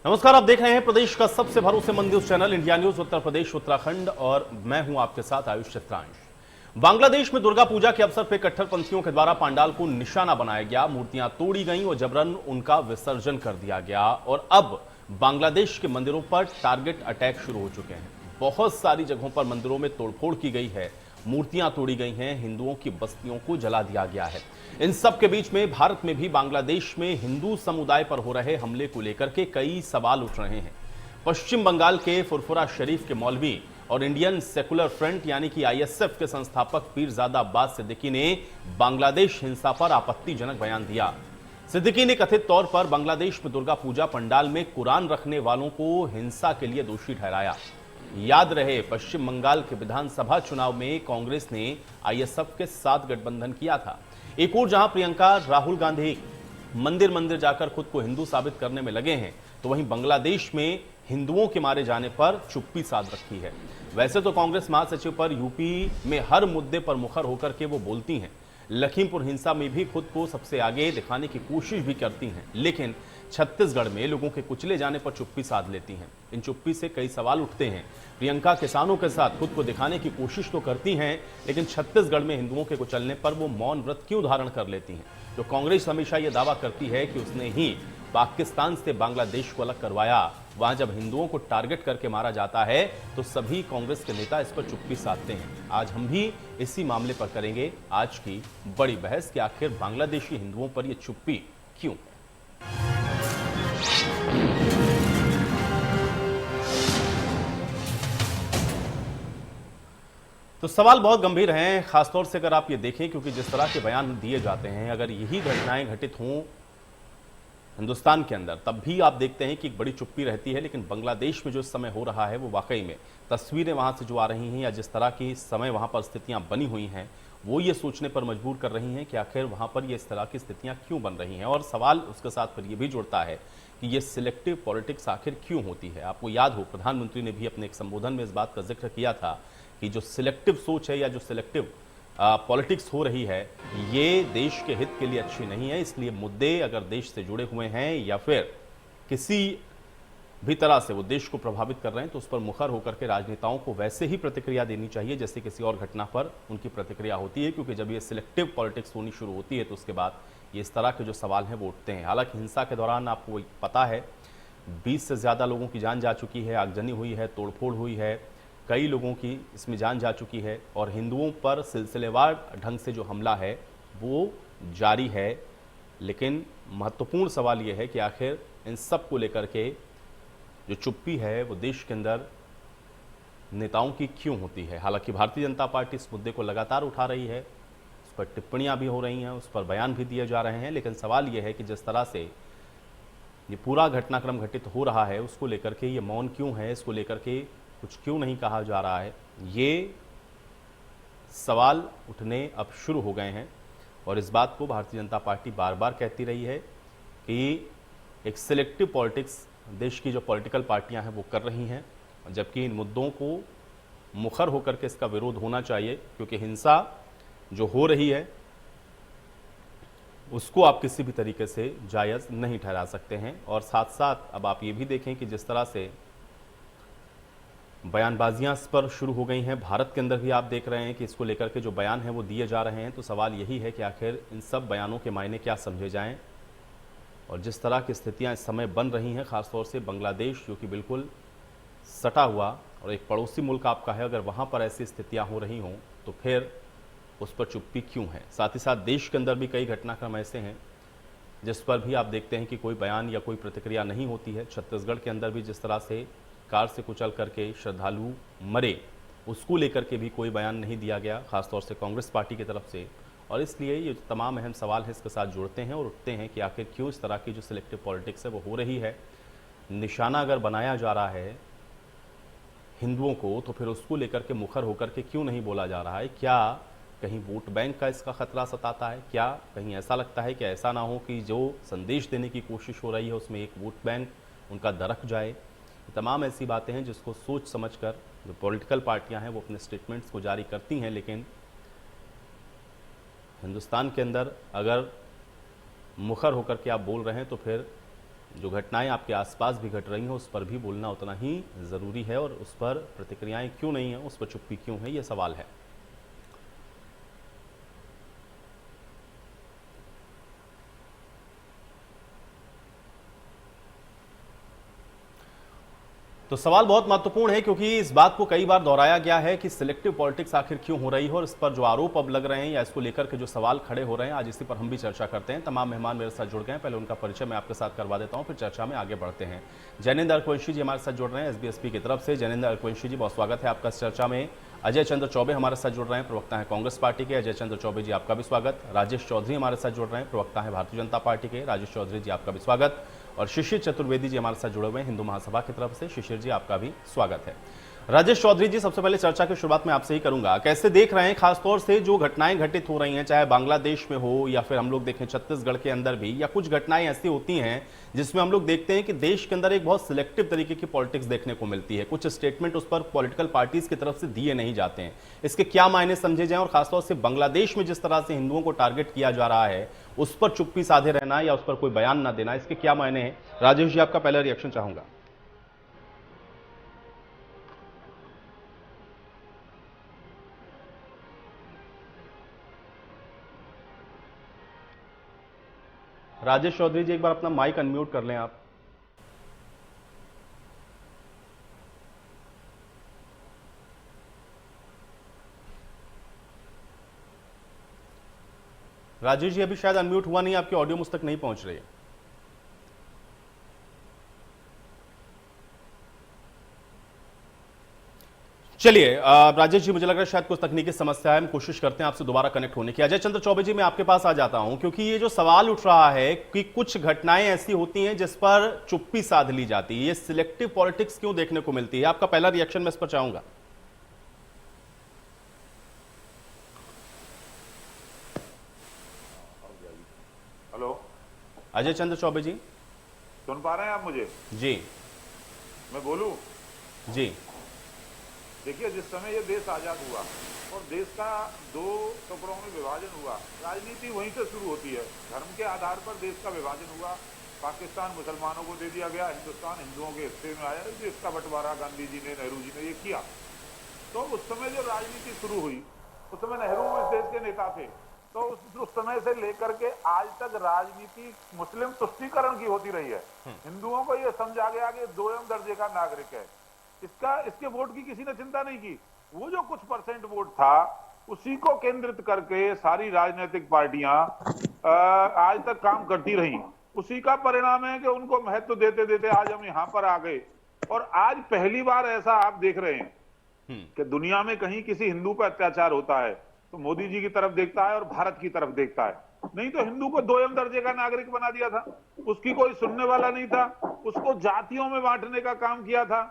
नमस्कार, आप देख रहे हैं प्रदेश का सबसे भरोसेमंद news channel India news Uttar Pradesh Uttarakhand और मैं हूं आपके साथ आयुष चित्रांश। बांग्लादेश में दुर्गा पूजा के अवसर पर कट्टरपंथियों के द्वारा पंडाल को निशाना बनाया गया, मूर्तियां तोड़ी गईं और जबरन उनका विसर्जन कर दिया गया और अब बांग्लादेश के मंदिरों पर टारगेट अटैक शुरू हो चुके हैं। बहुत सारी जगहों पर मंदिरों में तोड़फोड़ की गई है, मूर्तियां तोड़ी गई हैं, हिंदुओं की बस्तियों को जला दिया गया है। इन सब के बीच में भारत में भी बांग्लादेश में हिंदू समुदाय पर हो रहे हमले को लेकर के कई सवाल उठ रहे हैं। पश्चिम बंगाल के फुरफुरा शरीफ के मौलवी और इंडियन सेकुलर फ्रंट यानी कि आईएसएफ के संस्थापक पीरजादा अब्बास सिद्दीकी ने बांग्लादेश हिंसा पर आपत्तिजनक बयान दिया। सिद्दीकी ने कथित तौर पर बांग्लादेश में दुर्गा पूजा पंडाल में कुरान रखने वालों को हिंसा के लिए दोषी ठहराया। याद रहे, पश्चिम बंगाल के विधानसभा चुनाव में कांग्रेस ने आईएसएफ के साथ गठबंधन किया था। एक और जहां प्रियंका राहुल गांधी मंदिर मंदिर जाकर खुद को हिंदू साबित करने में लगे हैं, तो वहीं बांग्लादेश में हिंदुओं के मारे जाने पर चुप्पी साध रखी है। वैसे तो कांग्रेस महासचिव पर यूपी में हर मुद्दे पर मुखर होकर के वो बोलती हैं, लखीमपुर हिंसा में भी खुद को सबसे आगे दिखाने की कोशिश भी करती हैं, लेकिन छत्तीसगढ़ में लोगों के कुचले जाने पर चुप्पी साध लेती हैं। इन चुप्पी से कई सवाल उठते हैं। प्रियंका किसानों के साथ खुद को दिखाने की कोशिश तो करती हैं, लेकिन छत्तीसगढ़ में हिंदुओं के कुचलने पर वो मौन व्रत क्यों धारण कर लेती हैं? तो कांग्रेस हमेशा ये दावा करती है कि उसने ही पाकिस्तान से बांग्लादेश को अलग करवाया। वहां जब हिंदुओं को टारगेट करके मारा जाता है तो सभी कांग्रेस के नेता इस पर चुप्पी साधते हैं। आज हम भी इसी मामले पर करेंगे आज की बड़ी बहस कि आखिर बांग्लादेशी हिंदुओं पर यह चुप्पी क्यों। तो सवाल बहुत गंभीर हैं, खासतौर से अगर आप ये देखें, क्योंकि जिस तरह के बयान दिए जाते हैं, अगर यही घटनाएं घटित हों हिंदुस्तान के अंदर तब भी आप देखते हैं कि एक बड़ी चुप्पी रहती है। लेकिन बांग्लादेश में जो इस समय हो रहा है वो वाकई में तस्वीरें वहां से जो आ रही हैं या जिस तरह की समय वहां पर स्थितियां बनी हुई हैं, वो ये सोचने पर मजबूर कर रही हैं कि आखिर वहां पर ये इस तरह की स्थितियां क्यों बन रही हैं। और सवाल उसके साथ फिर ये भी जुड़ता है कि ये सिलेक्टिव पॉलिटिक्स आखिर क्यों होती है। आपको याद हो, प्रधानमंत्री ने भी अपने एक संबोधन में इस बात का जिक्र किया था कि जो सिलेक्टिव सोच है या जो सिलेक्टिव पॉलिटिक्स हो रही है, ये देश के हित के लिए अच्छी नहीं है। इसलिए मुद्दे अगर देश से जुड़े हुए हैं या फिर किसी भी तरह से वो देश को प्रभावित कर रहे हैं, तो उस पर मुखर होकर के राजनेताओं को वैसे ही प्रतिक्रिया देनी चाहिए जैसे किसी और घटना पर उनकी प्रतिक्रिया होती है। क्योंकि जब ये सिलेक्टिव पॉलिटिक्स होनी शुरू होती है तो उसके बाद ये इस तरह के जो सवाल हैं वो उठते हैं। हालांकि हिंसा के दौरान आपको पता है 20 से ज़्यादा लोगों की जान जा चुकी है, आगजनी हुई है, तोड़फोड़ हुई है, कई लोगों की इसमें जान जा चुकी है और हिंदुओं पर सिलसिलेवार ढंग से जो हमला है वो जारी है। लेकिन महत्वपूर्ण सवाल ये है कि आखिर इन सब को लेकर के जो चुप्पी है वो देश के अंदर नेताओं की क्यों होती है। हालांकि भारतीय जनता पार्टी इस मुद्दे को लगातार उठा रही है, उस पर टिप्पणियां भी हो रही हैं, उस पर बयान भी दिए जा रहे हैं। लेकिन सवाल ये है कि जिस तरह से ये पूरा घटनाक्रम घटित हो रहा है उसको लेकर के ये मौन क्यों है, इसको लेकर के कुछ क्यों नहीं कहा जा रहा है, ये सवाल उठने अब शुरू हो गए हैं। और इस बात को भारतीय जनता पार्टी बार बार कहती रही है कि एक सिलेक्टिव पॉलिटिक्स देश की जो पॉलिटिकल पार्टियां हैं वो कर रही हैं, जबकि इन मुद्दों को मुखर होकर के इसका विरोध होना चाहिए। क्योंकि हिंसा जो हो रही है उसको आप किसी भी तरीके से जायज़ नहीं ठहरा सकते हैं। और साथ साथ अब आप ये भी देखें कि जिस तरह से बयानबाजियां इस पर शुरू हो गई हैं, भारत के अंदर भी आप देख रहे हैं कि इसको लेकर के जो बयान हैं वो दिए जा रहे हैं। तो सवाल यही है कि आखिर इन सब बयानों के मायने क्या समझे जाएं। और जिस तरह की स्थितियां इस समय बन रही हैं, ख़ासतौर से बांग्लादेश जो कि बिल्कुल सटा हुआ और एक पड़ोसी मुल्क आपका है, अगर वहाँ पर ऐसी स्थितियाँ हो रही हों तो फिर उस पर चुप्पी क्यों है। साथ ही साथ देश के अंदर भी कई घटनाक्रम ऐसे हैं जिस पर भी आप देखते हैं कि कोई बयान या कोई प्रतिक्रिया नहीं होती है। छत्तीसगढ़ के अंदर भी जिस तरह से कार से कुचल करके श्रद्धालु मरे, उसको लेकर के भी कोई बयान नहीं दिया गया, खासतौर से कांग्रेस पार्टी की तरफ से। और इसलिए ये तमाम अहम सवाल है इसके साथ जुड़ते हैं और उठते हैं कि आखिर क्यों इस तरह की जो सिलेक्टिव पॉलिटिक्स है वो हो रही है। निशाना अगर बनाया जा रहा है हिंदुओं को, तो फिर उसको लेकर के मुखर होकर के क्यों नहीं बोला जा रहा है। क्या कहीं वोट बैंक का इसका खतरा सताता है? क्या कहीं ऐसा लगता है कि ऐसा ना हो कि जो संदेश देने की कोशिश हो रही है उसमें एक वोट बैंक उनका दरक जाए? तमाम ऐसी बातें हैं जिसको सोच समझकर जो पॉलिटिकल पार्टियां हैं वो अपने स्टेटमेंट्स को जारी करती हैं। लेकिन हिंदुस्तान के अंदर अगर मुखर होकर के आप बोल रहे हैं तो फिर जो घटनाएं आपके आसपास भी घट रही हैं उस पर भी बोलना उतना ही ज़रूरी है, और उस पर प्रतिक्रियाएं क्यों नहीं हैं, उस पर चुप्पी क्यों है, ये सवाल है। तो सवाल बहुत महत्वपूर्ण है, क्योंकि इस बात को कई बार दोहराया गया है कि सिलेक्टिव पॉलिटिक्स आखिर क्यों हो रही है, और इस पर जो आरोप अब लग रहे हैं या इसको लेकर के जो सवाल खड़े हो रहे हैं, आज इसी पर हम भी चर्चा करते हैं। तमाम मेहमान मेरे साथ जुड़ गए हैं, पहले उनका परिचय मैं आपके साथ करवा देता हूं, फिर चर्चा में आगे बढ़ते हैं। जैनेंद्र अरकवंशी जी हमारे साथ जुड़ रहे हैं एसबीएसपी की तरफ से। जैनेंद्र अरकवंशी जी, बहुत स्वागत है आपका इस चर्चा में। अजय चंद्र चौबे हमारे साथ जुड़ रहे हैं, प्रवक्ता है कांग्रेस पार्टी के। अजय चंद्र चौबे जी, आपका भी स्वागत। राजेश चौधरी हमारे साथ जुड़ रहे हैं, प्रवक्ता है भारतीय जनता पार्टी के। राजेश चौधरी जी, आपका भी स्वागत। और शिशिर चतुर्वेदी जी हमारे साथ जुड़े हुए हैं हिंदू महासभा की तरफ से। शिशिर जी, आपका भी स्वागत है। राजेश चौधरी जी, सबसे पहले चर्चा की शुरुआत मैं आपसे ही करूंगा। कैसे देख रहे हैं खासतौर से जो घटनाएं घटित हो रही हैं, चाहे बांग्लादेश में हो या फिर हम लोग देखें छत्तीसगढ़ के अंदर भी, या कुछ घटनाएं ऐसी होती हैं जिसमें हम लोग देखते हैं कि देश के अंदर एक बहुत सिलेक्टिव तरीके की पॉलिटिक्स देखने को मिलती है, कुछ स्टेटमेंट उस पर पॉलिटिकल पार्टीज की तरफ से दिए नहीं जाते हैं। इसके क्या मायने समझे जाएं, और खासतौर से बांग्लादेश में जिस तरह से हिंदुओं को टारगेट किया जा रहा है, उस पर चुप्पी साधे रहना या उस पर कोई बयान ना देना, इसके क्या मायने हैं? राजेश जी, आपका पहला रिएक्शन चाहूंगा। राजेश चौधरी जी, एक बार अपना माइक अनम्यूट कर लें आप। राजेश जी, अभी शायद अनम्यूट हुआ नहीं, आपकी ऑडियो मुझ तक नहीं पहुंच रही है। चलिए राजेश जी, मुझे लग रहा है शायद कुछ तकनीकी समस्या है, हम कोशिश करते हैं आपसे दोबारा कनेक्ट होने की। अजय चंद्र चौबे जी, मैं आपके पास आ जाता हूं, क्योंकि ये जो सवाल उठ रहा है कि कुछ घटनाएं ऐसी होती हैं जिस पर चुप्पी साध ली जाती है, ये सिलेक्टिव पॉलिटिक्स क्यों देखने को मिलती है? आपका पहला रिएक्शन मैं इस पर चाहूंगा। हेलो, अजय चंद्र चौबे जी, सुन पा रहे हैं आप मुझे? जी मैं बोलूं? जी। देखिए, जिस समय ये देश आजाद हुआ और देश का दो टुकड़ों में विभाजन हुआ, राजनीति वहीं से शुरू होती है। धर्म के आधार पर देश का विभाजन हुआ। पाकिस्तान मुसलमानों को दे दिया गया, हिंदुस्तान हिंदुओं के हिस्से में आया। देश का बंटवारा गांधी जी ने, नेहरू जी ने ये किया। तो उस समय जो राजनीति शुरू हुई, उस समय नेहरू इस देश के नेता थे। तो उस समय से लेकर के आज तक राजनीति मुस्लिम तुष्टीकरण की होती रही है। हिंदुओं को यह समझा गया कि दोयम दर्जे का नागरिक है। इसके वोट की किसी ने चिंता नहीं की। वो जो कुछ परसेंट वोट था, उसी को केंद्रित करके सारी राजनीतिक पार्टियां आज तक काम करती रही। उसी का परिणाम है कि उनको महत्व देते देते आज हम यहां पर आ गए। और आज पहली बार ऐसा आप देख रहे हैं कि दुनिया में कहीं किसी हिंदू पर अत्याचार होता है तो मोदी जी की तरफ देखता है और भारत की तरफ देखता है। नहीं तो हिंदू को दोयम दर्जे का नागरिक बना दिया था, उसकी कोई सुनने वाला नहीं था, उसको जातियों में बांटने का काम किया था।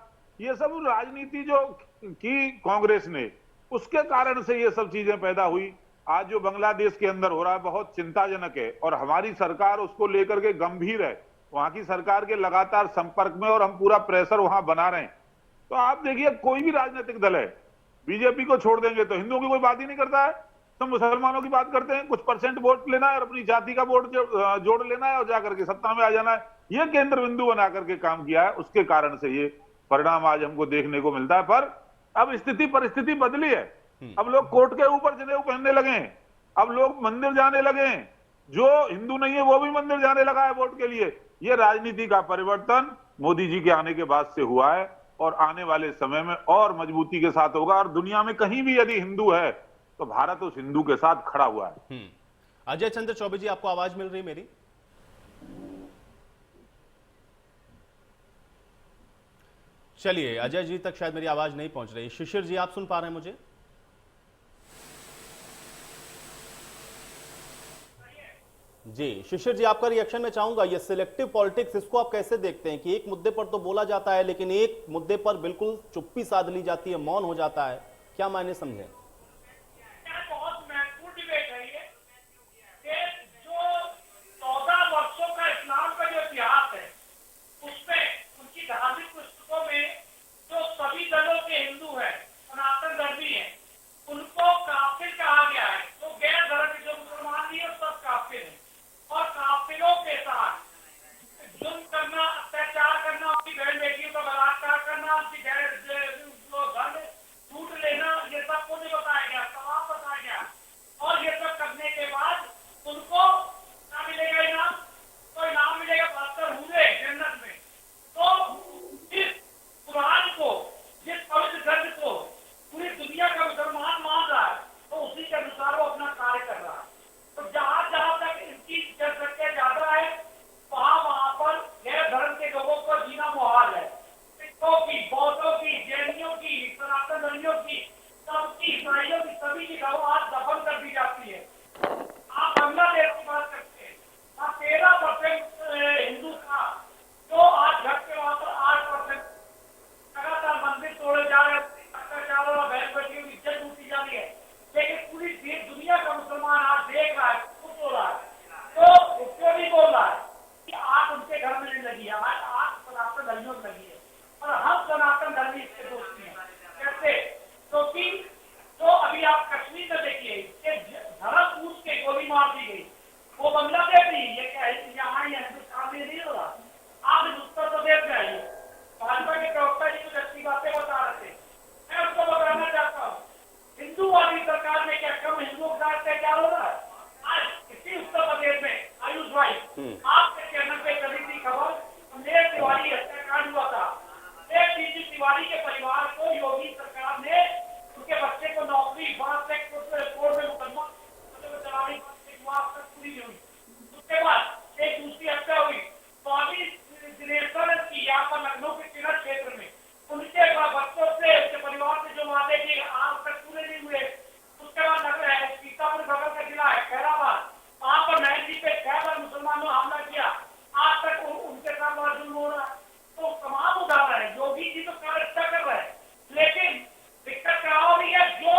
ये सब राजनीति जो की कांग्रेस ने, उसके कारण से ये सब चीजें पैदा हुई। आज जो बांग्लादेश के अंदर हो रहा है बहुत चिंताजनक है, और हमारी सरकार उसको लेकर के गंभीर है। वहां की सरकार के लगातार संपर्क में, और हम पूरा प्रेशर वहां बना रहे हैं। तो आप देखिए, कोई भी राजनीतिक दल है, बीजेपी को छोड़ देंगे तो हिंदुओं की कोई बात ही नहीं करता है, तो मुसलमानों की बात करते हैं। कुछ परसेंट वोट लेना है और अपनी जाति का वोट जोड़ लेना है और जाकर के सत्ता में आ जाना है। ये केंद्र बिंदु बना करके काम किया है, उसके कारण से ये परिणाम आज हमको देखने को मिलता है। पर अब परिस्थिति बदली है। अब लोग कोर्ट के ऊपर जनेऊ पहनने लगे हैं, अब लोग मंदिर जाने लगे हैं। जो हिंदू नहीं है वो भी मंदिर जाने लगा है वोट के लिए। ये राजनीति का परिवर्तन मोदी जी के आने के बाद से हुआ है, और आने वाले समय में और मजबूती के साथ होगा। और दुनिया में कहीं भी यदि हिंदू है तो भारत उस हिंदू के साथ खड़ा हुआ है। अजय चंद्र चौबे जी, आपको आवाज मिल रही है मेरी? चलिए, अजय जी तक शायद मेरी आवाज नहीं पहुंच रही। शिशिर जी, आप सुन पा रहे हैं मुझे? जी शिशिर जी, आपका रिएक्शन मैं चाहूंगा। ये सिलेक्टिव पॉलिटिक्स, इसको आप कैसे देखते हैं कि एक मुद्दे पर तो बोला जाता है लेकिन एक मुद्दे पर बिल्कुल चुप्पी साध ली जाती है, मौन हो जाता है, क्या मायने समझें? बहुत महत्वपूर्ण डिबेट है ये, कि जो 14 वर्षों का इस्लाम का जो इतिहास है, उसमें उनकी धार्मिक पुस्तकों में जो सभी दलों के हिंदू हैं, सनातन धर्मी हैं, उनको काफिर कहा गया है। तो गैर धर्म जो मुसलमान नहीं है सब काफिर है, और काफिरों के साथ जुल्म करना के बाद उनको क्या मिलेगा इनाम? तो इनाम मिलेगा 72 हुए जन्नत में। तो जिस कुरान को, जिस पवित्र ग्रंथ को पूरी दुनिया का मुसलमान मान रहा है, तो उसी के अनुसार वो अपना कार्य कर रहा है। तो जहां जहां तक इनकी जनसंख्या ज्यादा है, वहां पर गैर धर्म के लोगों को जीना मुहाल है। सिखों की, बौद्धों की, जैनियों की, सनातन धर्मियों की, सबकी, ईसाइयों की, सभी की गौ आज दफन कर दी जाती है। आप बांग्लादेश की बात करते हैं, 13% हिंदू था, जो आज घट के वहां पर 8%। लगातार मंदिर तोड़े जा रहे हैं, अत्याचार और बहन बेटियों की इज्जत लूटी जा रही है, लेकिन पूरी दुनिया का मुसलमान आज देख रहा है, खुश हो रहा है। तो उसको भी बोल रहा है कि आग उनके घर में नहीं लगी है, आग सनातन धर्मियों में लगी है, और हम सनातन धर्मी इसके दोस्ती हैं। कैसे? क्योंकि तो अभी आप कश्मीर में देखिए, धर्म पूछ के गोली मार दी गई, वो बांग्लादेश ही, ये क्या यहाँ हिंदुस्तान में नहीं हो रहा। आप उत्तर प्रदेश में आइए, भाजपा के प्रवक्ता जी कुछ अच्छी बातें बता रहे थे, मैं उसको बताना चाहता हूँ, हिंदू वाली सरकार में क्या कम हिंदुओं के साथ क्या हो रहा है? आज इसी उत्तर प्रदेश में आयुष भाई, आपके चैनल पे कभी थी खबर, नेर तिवारी हत्याकांड हुआ था। नेर तिवारी के परिवार को योगी सरकार ने उनके बच्चे को नौकरी, कोर्ट में मुकदमा चलाने पूरी नहीं हुई। उसके बाद एक दूसरी हत्या हुई, स्वामी दिनेश्वर की, यहाँ पर लखनऊ के किरण क्षेत्र में, उनके बच्चों से, उनके परिवार से जो वादे किए आज तक पूरे नहीं हुए। उसके बाद नगर है, सीतापुर बगल का जिला है खैराबाद, वहां पर नहर जी पे 6 बार मुसलमानों ने हमला किया, आज तक उनके साथ बड़ा जुल्म हो रहा है। तो तमाम उदाहरण है, योगी जी तो कार्य अच्छा कर रहे हैं, लेकिन दिक्कत क्या हो रही है, जो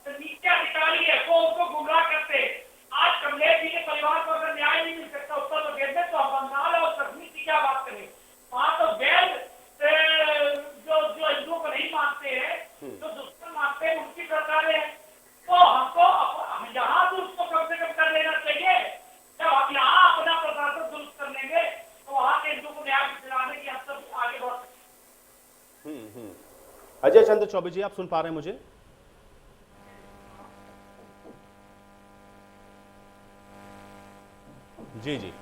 नीचे अधिकारी है वो उनको गुमराह करते हैं। आज कमलेश जी के परिवार को अगर न्याय नहीं मिल सकता उत्तर प्रदेश में, तो बंगाल और कश्मीर की क्या बात करें? वहां तो गैर जो हिंदुओं को नहीं मानते हैं, जो दुश्मन मानते हैं, उनकी सरकारें हैं। तो हमको यहाँ तो उसको कम से कम कर लेना चाहिए। जब हम यहाँ अपना प्रशासन दुरुस्त कर लेंगे, तो वहाँ के हिंदुओं को न्याय दिलाने की हम सब आगे बढ़ सकते। अजय चंद्र चौबे जी, आप सुन पा रहे हैं मुझे? जी जी,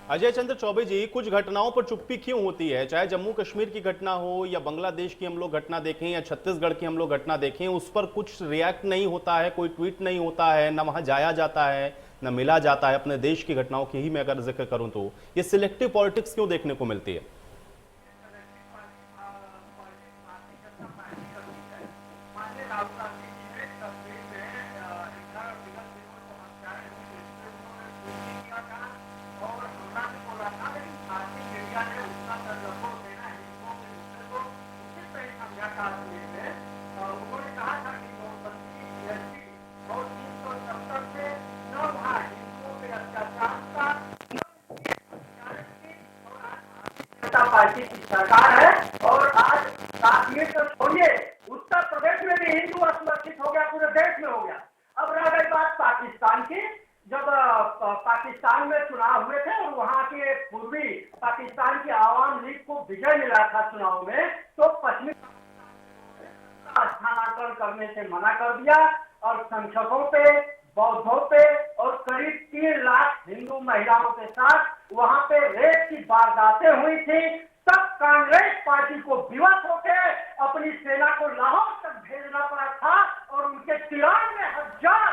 अजय चंद्र चौबे जी, कुछ घटनाओं पर चुप्पी क्यों होती है? चाहे जम्मू कश्मीर की घटना हो, या बांग्लादेश की हम लोग घटना देखें, या छत्तीसगढ़ की हम लोग घटना देखें, उस पर कुछ रिएक्ट नहीं होता है, कोई ट्वीट नहीं होता है, न वहां जाया जाता है, न मिला जाता है। अपने देश की घटनाओं की ही मैं अगर जिक्र करूं तो ये सिलेक्टिव पॉलिटिक्स क्यों देखने को मिलती है? पार्टी की सरकार है, और आज कश्मीर तो छोड़िए, उत्तर प्रदेश में भी हिंदू असुरक्षित हो गया, पूरे देश में हो गया। अब रह गई बात पाकिस्तान की। जब पाकिस्तान में चुनाव हुए थे और वहां के पूर्वी पाकिस्तान की आवाम लीग को विजय मिला था चुनाव में, तो पश्चिमी स्थानांतरण करने से मना कर दिया, और संख्यकों पे, बौद्धों पे और करीब 3 लाख हिंदू महिलाओं के साथ वहां पे रेप की वारदातें हुई थी। तब कांग्रेस पार्टी को विवश होकर अपनी सेना को लाहौर तक भेजना पड़ा था, और उनके 93,000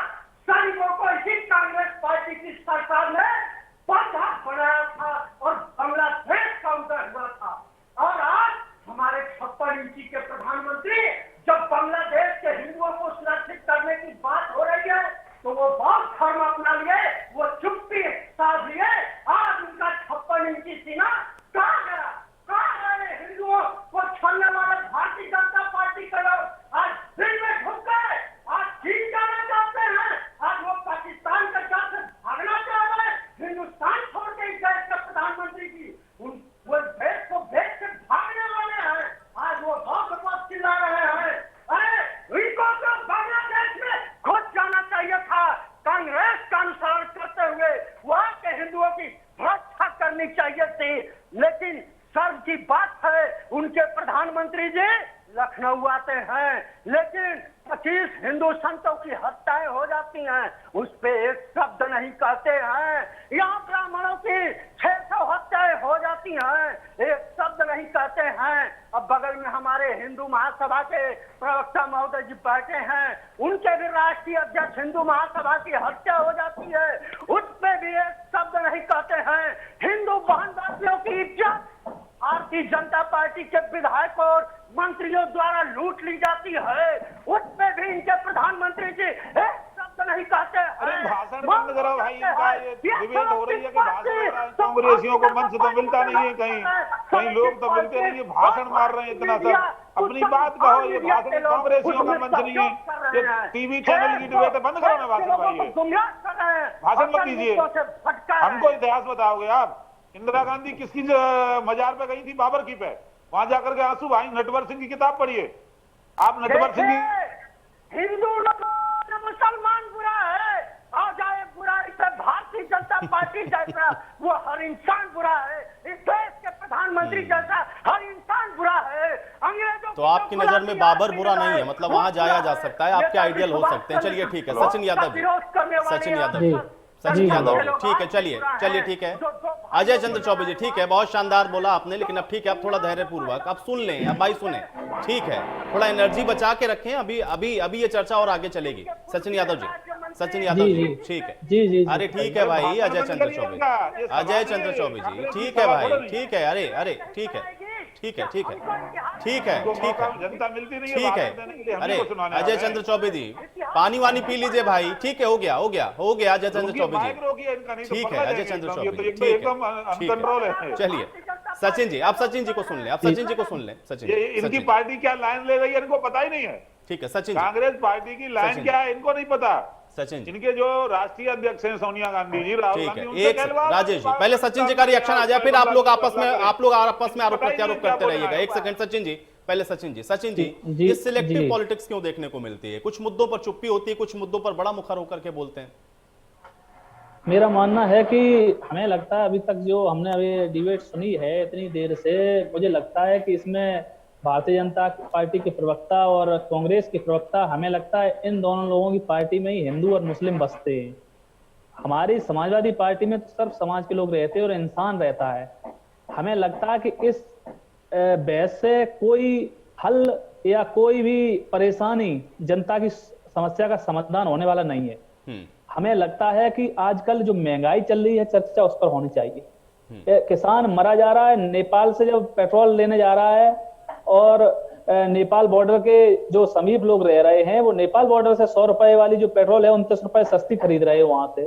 सैनिकों को इसी कांग्रेस पार्टी की सरकार ने बंधक बनाया था, और बांग्लादेश का उदय हुआ था। और आज हमारे 56 इंची के प्रधानमंत्री जब बांग्लादेश के हिंदुओं को सुरक्षित करने की बात हो रही है, तो वो बहुत धर्म अपना लिए, वो चुप्पी साध लिए। आज उनका 56 इंची सीना कहाँ गया? कहाँ गए हिंदुओं को छोड़ने वाले भारतीय जनता पार्टी के लोग? आज दिल में घुस गए, आज चीन जाना चाहते हैं, आज वो पाकिस्तान के घर से भागना चाह रहे हैं, हिंदुस्तान छोड़ के इस देश के प्रधानमंत्री की वो देश को भेज के भागने वाले हैं। आज वो बहुत चिल्ला रहे हैं। अरे इनको तो बांग्लादेश में घुस जाना चाहिए था, कांग्रेस का अनुसरण करते हुए वहां के हिंदुओं की रक्षा करनी चाहिए थी। लेकिन शर्म की बात है, उनके प्रधानमंत्री जी लखनऊ आते हैं, लेकिन 25 हिंदू संतों की हत्याएं हो जाती हैं, उस पे एक शब्द नहीं कहते हैं। यहाँ ब्राह्मणों की 600 हत्याएं हो जाती हैं, एक शब्द नहीं कहते हैं। अब बगल में हमारे हिंदू महासभा के प्रवक्ता महोदय जी बैठे हैं, उनके भी राष्ट्रीय अध्यक्ष हिंदू महासभा की हत्या हो जाती है, उसमें भी एक शब्द नहीं कहते हैं। हिंदू बहनवासियों की इज्जत भारतीय जनता पार्टी के विधायकों और मंत्रियों द्वारा लूट ली जाती है, उसमें भी इनके प्रधानमंत्री जी एक शब्द नहीं कहते हैं। अरे भाषण बंद करो भाई, इनका ये डिबेट हो रही है कि भाषण, कांग्रेसियों को मंच तो मिलता नहीं है, कहीं कहीं लोग तो मिलते नहीं है, भाषण मार रहे हैं इतना सब। अपनी बात कहो, ये भाषण कांग्रेसियों का मंच नहीं है, ये टीवी चैनल की डिबेट है। बंद करो ना भाषण भाई, भाषण मत दीजिए। हमको इतिहास बताओगे आप? इंदिरा गांधी किसकी मजार पे गई थी? बाबर की पे, वहां जाकर के आंसू भाई। नटवर सिंह की किताब पढ़िए आप, नटवर सिंह की। हिंदू मुसलमान बुरा है, आ जाए बुराई से भारतीय जनता पार्टी जैसा वो हर इंसान बुरा है, इस देश के प्रधानमंत्री जैसा हर इंसान बुरा है। अंग्रेजों तो आपकी नजर में बाबर बुरा नहीं है, मतलब वहां जाया जा सकता है, आपके आइडियल हो सकते हैं। चलिए ठीक है, सचिन यादव जी, सचिन यादव जी, सचिन यादव जी, ठीक है, चलिए चलिए ठीक है। अजय चंद्र चौबे जी, ठीक है, बहुत शानदार बोला आपने, लेकिन अब ठीक है, आप थोड़ा धैर्य पूर्वक आप सुन लें, अब भाई सुने, ठीक है, थोड़ा एनर्जी बचा के रखें, अभी अभी अभी ये चर्चा और आगे चलेगी। सचिन यादव जी, सचिन यादव जी, ठीक है, जी, अरे ठीक है भाई, अजय चंद्र चौबे जी, अजय चंद्र चौबे जी, ठीक है भाई, ठीक है, अरे अरे ठीक है, ठीक है, ठीक है, ठीक है, ठीक है, जनता मिलती नहीं है, ठीक है। अरे अजय चंद्र चौबे जी, पानी वानी पी लीजिए भाई, ठीक है, हो गया हो गया हो गया। अजय चंद्र चौबे जी, ठीक है, अजय चंद्र चौबे जी, ठीक है, चलिए सचिन जी, आप सचिन जी को सुन लें, आप सचिन जी को सुन लें। सचिन, इनकी पार्टी क्या लाइन ले रही है इनको पता ही नहीं है। ठीक है सचिन जी, कांग्रेस पार्टी की लाइन क्या है इनको नहीं पता। सचिन जी, इनके जो राष्ट्रीय अध्यक्ष हैं सोनिया गांधी जी, राहुल ठीक गांधी, है, उनसे एक कहलवा, राजेश जी, पहले सचिन जी का रिएक्शन आ जाए, फिर आप लोग आपस में आरोप प्रत्यारोप करते रहिएगा। एक सेकंड सचिन जी, पहले सचिन जी, सचिन जी, ये सिलेक्टिव पॉलिटिक्स क्यों देखने को मिलती है? कुछ मुद्दों पर चुप्पी होती है, कुछ मुद्दों पर बड़ा मुखर होकर के बोलते हैं। मेरा मानना है कि हमें लगता है अभी तक जो हमने अभी डिबेट सुनी है इतनी देर से, मुझे लगता है कि इसमें भारतीय जनता पार्टी के प्रवक्ता और कांग्रेस के प्रवक्ता, हमें लगता है इन दोनों लोगों की पार्टी में ही हिंदू और मुस्लिम बसते हैं। हमारी समाजवादी पार्टी में तो सर्व समाज के लोग रहते हैं और इंसान रहता है। हमें लगता है कि इस बहस से कोई हल या कोई भी परेशानी, जनता की समस्या का समाधान होने वाला नहीं है। हमें लगता है कि आजकल जो महंगाई चल रही है, चर्चा उस पर होनी चाहिए। किसान मरा जा रहा है, नेपाल से जब पेट्रोल लेने जा रहा है और नेपाल बॉर्डर के जो समीप लोग रह रहे हैं, वो नेपाल बॉर्डर से 100 रुपए वाली जो पेट्रोल है 29 रुपए सस्ती खरीद रहे हैं वहां से।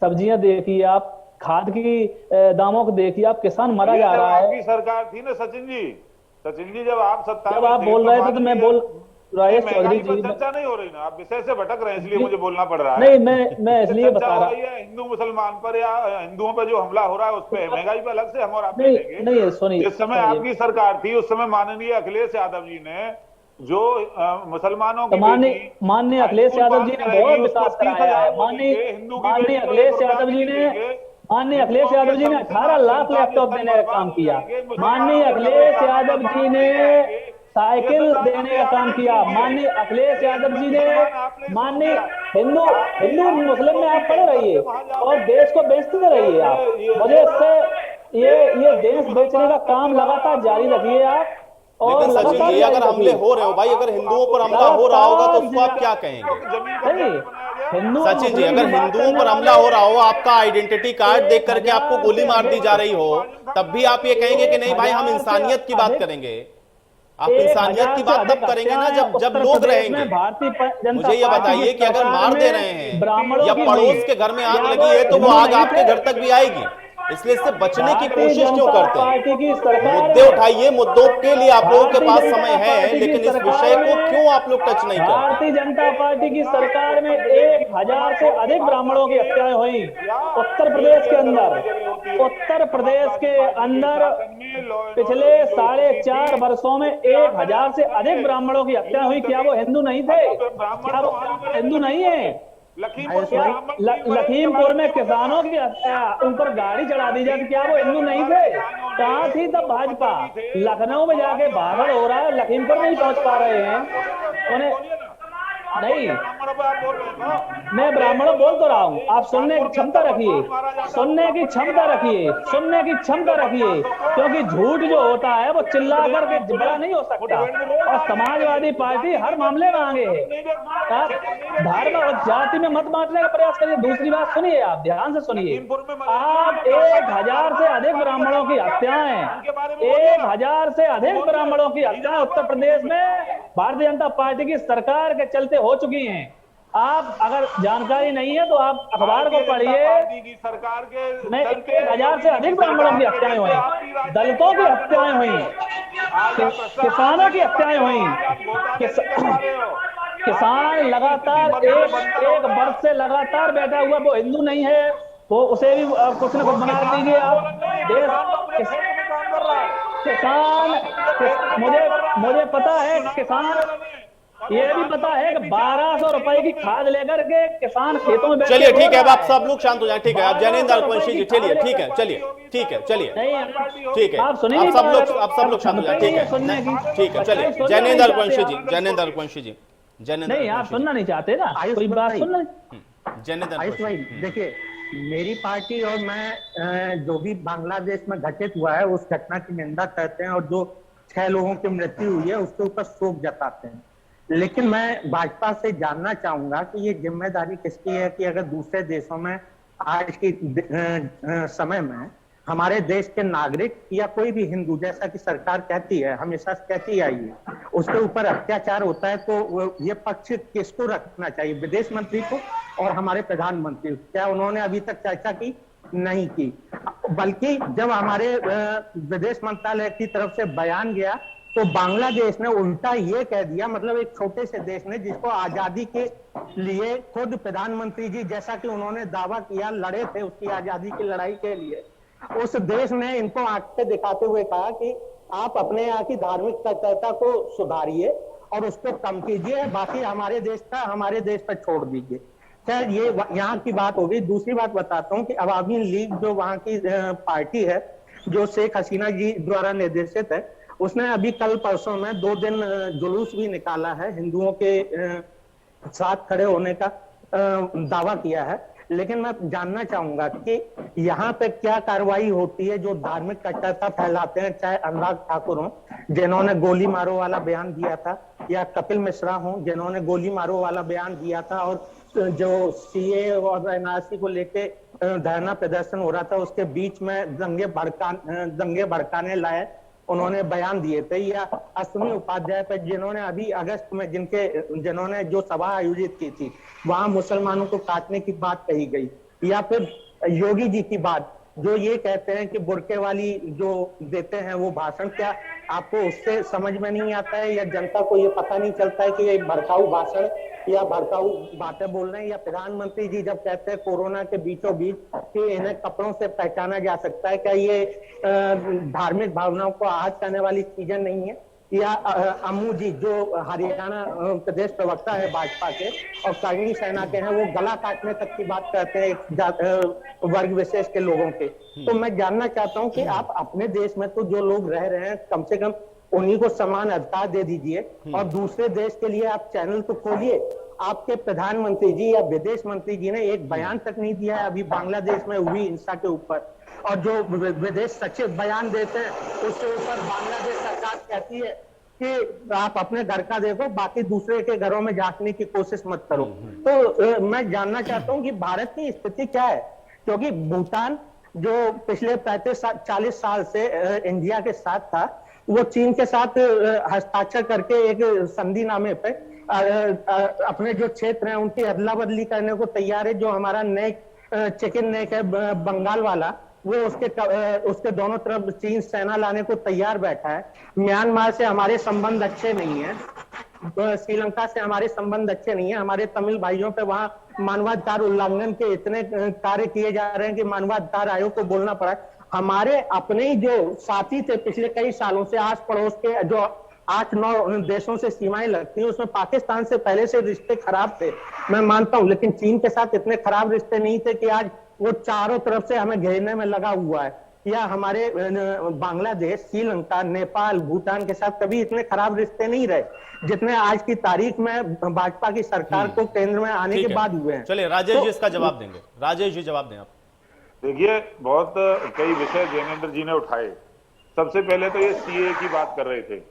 सब्जियां देखिए आप, खाद की दामों को देखिए आप, किसान मरा जा रहा है। आपकी सरकार थी ना सचिन जी, जब आप सत्ता जब आप बोल रहे थे तो मैं बोल राजेश चौधरी जी, चर्चा नहीं हो रही ना, आप विषय से भटक रहे हैं, इसलिए मुझे बोलना पड़ रहा है। नहीं, मैं इसलिए बता रहा हूँ, हिंदू मुसलमान पर या हिंदुओं पर जो हमला हो रहा है उस पर, महंगाई पर अलग से हम और आप नहीं सुनिए, जिस समय आपकी सरकार थी उस समय माननीय अखिलेश यादव जी ने जो मुसलमानों की माननीय अखिलेश यादव जी ने बहुत विकास कराया है। माननीय अखिलेश यादव जी ने 18 लाख लैपटॉप देने का काम किया। माननीय अखिलेश यादव जी ने साइकिल देने का काम किया। माननीय अखिलेश यादव जी ने, माननीय हिंदू मुस्लिम में आप पड़े रहिए और देश को बेचते रहिए आप। मुझे इससे ये देश बेचने का काम लगातार जारी रखिए आप। और लेकिन सचिन जी, अगर हमले हो रहे हो भाई, अगर हिंदुओं पर हमला हो रहा होगा तो उसको आप क्या कहेंगे? सचिन जी, अगर हिंदुओं पर हमला हो रहा हो, आपका आइडेंटिटी कार्ड देख करके आपको गोली मार दी जा रही हो, तब भी आप ये कहेंगे कि नहीं भाई हम इंसानियत की बात करेंगे? आप इंसानियत की बात तब करेंगे ना जब लोग रहेंगे। मुझे ये बताइए कि अगर मार दे रहे हैं या पड़ोस के घर में आग लगी है तो वो आग आपके घर तक भी आएगी, इसलिए इससे बचने की कोशिश क्यों करते हैं? मुद्दे उठाइए, मुद्दों के लिए आप लोगों के पास समय है, लेकिन इस विषय को क्यों आप लोग टच नहीं करते? भारतीय जनता पार्टी की सरकार में 1000 से अधिक ब्राह्मणों की हत्याएं हुई उत्तर प्रदेश के अंदर। पिछले 4.5 वर्षों में 1000 से अधिक ब्राह्मणों की हत्या हुई। क्या वो हिंदू नहीं थे? क्या वो हिंदू नहीं है? लखीमपुर में किसानों की उन पर गाड़ी चढ़ा दी जाती, क्या वो हिंदू नहीं थे? कहाँ थी तब भाजपा? लखनऊ में जाके भागड़ हो रहा है, लखीमपुर नहीं पहुंच पा रहे हैं उन्हें। नहीं, ब्राह्मणों पे आप बोल रहे हो। मैं ब्राह्मणों बोल तो रहा हूँ, आप सुनने की क्षमता रखिए, सुनने की क्षमता रखिए, सुनने की क्षमता रखिए, क्योंकि झूठ जो होता है वो चिल्ला करके बड़ा नहीं हो सकता। और समाजवादी पार्टी हर मामले में आगे है। आप धर्म और जाति में मत बांटने का प्रयास करिए। दूसरी बात सुनिए, आप ध्यान से सुनिए, आप 1000 से अधिक ब्राह्मणों की हत्याएं, 1000 से अधिक ब्राह्मणों की हत्याएं उत्तर प्रदेश में भारतीय जनता पार्टी की सरकार के चलते हो चुकी हैं। आप अगर जानकारी नहीं है तो आप अखबार को पढ़िए। सरकार के नहीं, 1000 से अधिक ब्राह्मणों की हत्याएं हुई, दलितों की हत्याएं हुई, किसानों की हत्याएं हुई। किसान लगातार एक वर्ष से लगातार बैठा हुआ, वो हिंदू नहीं है, वो उसे भी कुछ न कुछ बना दीजिए आप। किसान, मुझे पता है, किसान ये भी पता है कि 1200 रुपए की खाद लेकर के किसान खेतों में बैठे। चलिए ठीक है, अब आप सब लोग शांत हो जाए। ठीक है, आप जैनेंद्र अल्पवंशी जी, चलिए ठीक है, चलिए ठीक है, चलिए ठीक है, आप सब लोग शांत हो जाए। ठीक है, ठीक है, चलिए जैनेंद्र अल्पवंशी जी, जैनेंद्र अल्पवंशी जी, जैनेंद्र नहीं, आप सुनना नहीं चाहते ना, कोई बात सुनना। जैनेंद्र आयुष भाई देखिए, मेरी पार्टी और मैं जो भी बांग्लादेश में घटित हुआ है उस घटना की निंदा करते हैं और जो 6 लोगों की मृत्यु हुई है उसके ऊपर शोक जताते हैं। लेकिन मैं भाजपा से जानना चाहूंगा कि ये जिम्मेदारी किसकी है कि अगर दूसरे देशों में आज के समय में हमारे देश के नागरिक या कोई भी हिंदू, जैसा कि सरकार कहती है, हमेशा कहती आई है, उसके ऊपर अत्याचार होता है तो ये पक्ष किसको रखना चाहिए, विदेश मंत्री को और हमारे प्रधानमंत्री? क्या उन्होंने अभी तक चर्चा की? नहीं की। बल्कि जब हमारे विदेश मंत्रालय की तरफ से बयान गया तो बांग्लादेश ने उल्टा ये कह दिया, मतलब एक छोटे से देश ने जिसको आजादी के लिए खुद प्रधानमंत्री जी, जैसा कि उन्होंने दावा किया, लड़े थे उसकी आजादी की लड़ाई के लिए, उस देश ने इनको आंख पे दिखाते हुए कहा कि आप अपने यहाँ की धार्मिक कट्टरता को सुधारिए और उसको कम कीजिए, बाकी हमारे देश पर छोड़ दीजिए। खैर, ये यहाँ की बात होगी। दूसरी बात बताता हूँ कि अवामी लीग जो वहाँ की पार्टी है, जो शेख हसीना जी द्वारा निर्देशित है, उसने अभी कल परसों में 2 दिन जुलूस भी निकाला है, हिंदुओं के साथ खड़े होने का दावा किया है। लेकिन मैं जानना चाहूंगा कि यहाँ पे क्या कार्रवाई होती है जो धार्मिक कट्टरता फैलाते हैं, चाहे अनुराग ठाकुर हो जिन्होंने गोली मारो वाला बयान दिया था, या कपिल मिश्रा हो जिन्होंने गोली मारो वाला बयान दिया था, और जो सीए और एनआरसी को लेके धरना प्रदर्शन हो रहा था उसके बीच में दंगे भड़काने लायक उन्होंने बयान दिए थे, या अश्विनी उपाध्याय पर जिन्होंने अभी अगस्त में जिन्होंने जो सभा आयोजित की थी वहां मुसलमानों को काटने की बात कही गई, या फिर योगी जी की बात जो ये कहते हैं कि बुर्के वाली जो देते हैं वो भाषण, क्या आपको उससे समझ में नहीं आता है, या जनता को ये पता नहीं चलता है कि ये भड़काऊ भाषण या भड़काऊ बातें बोल रहे हैं? या प्रधानमंत्री जी जब कहते हैं कोरोना के बीचों बीच कि इन्हें कपड़ों से पहचाना जा सकता है, क्या ये धार्मिक भावनाओं को आहत करने वाली चीजें नहीं है? या अम्मू जी जो हरियाणा प्रदेश प्रवक्ता है भाजपा के और करणी सेना के हैं, वो गला काटने तक की बात करते हैं वर्ग विशेष के लोगों के। तो मैं जानना चाहता हूं कि आप अपने देश में तो जो लोग रह रहे हैं कम से कम उन्हीं को समान अधिकार दे दीजिए, और दूसरे देश के लिए आप चैनल तो खोलिए। आपके प्रधानमंत्री जी या विदेश मंत्री जी ने एक बयान तक नहीं दिया है अभी बांग्लादेश में हुई हिंसा के ऊपर, और जो विदेश सचिव बयान देते हैं उसके ऊपर बांग्लादेश सरकार कहती है कि आप अपने घर का देखो, बाकी दूसरे के घरों में झांकने की कोशिश मत करो। तो मैं जानना चाहता हूं कि भारत की स्थिति क्या है, क्योंकि भूटान जो पिछले 35-40 साल से इंडिया के साथ था, वो चीन के साथ हस्ताक्षर करके एक संधिनामे पे अपने जो क्षेत्र हैं उनकी अदला बदली करने को तैयार है। जो हमारा नेक चिकन नेक है बंगाल वाला, वो उसके दोनों तरफ चीन सेना लाने को तैयार बैठा है। म्यांमार से हमारे संबंध अच्छे नहीं है, श्रीलंका से हमारे संबंध अच्छे नहीं है। हमारे तमिल भाइयों पे वहां मानवाधिकार उल्लंघन के इतने कार्य किए जा रहे हैं कि मानवाधिकार आयोग को बोलना पड़ा। हमारे अपने ही जो साथी थे पिछले कई सालों से, आस पड़ोस के जो 8-9 देशों से सीमाएं लगती हैं, उसमें पाकिस्तान से पहले से रिश्ते खराब थे, मैं मानता हूं, लेकिन चीन के साथ इतने खराब रिश्ते नहीं थे कि आज वो चारों तरफ से हमें घेरने में लगा हुआ है। या हमारे बांग्लादेश, श्रीलंका, नेपाल, भूटान के साथ कभी इतने खराब रिश्ते नहीं रहे जितने आज की तारीख में भाजपा की सरकार को केंद्र में आने के बाद हुए हैं। चलिए राजेश जी इसका जवाब देंगे। राजेश जी जवाब दें आप। देखिए, बहुत कई विषय जैनेंद्र जी ने उठाए। सबसे पहले तो ये सीए की बात कर रहे थे।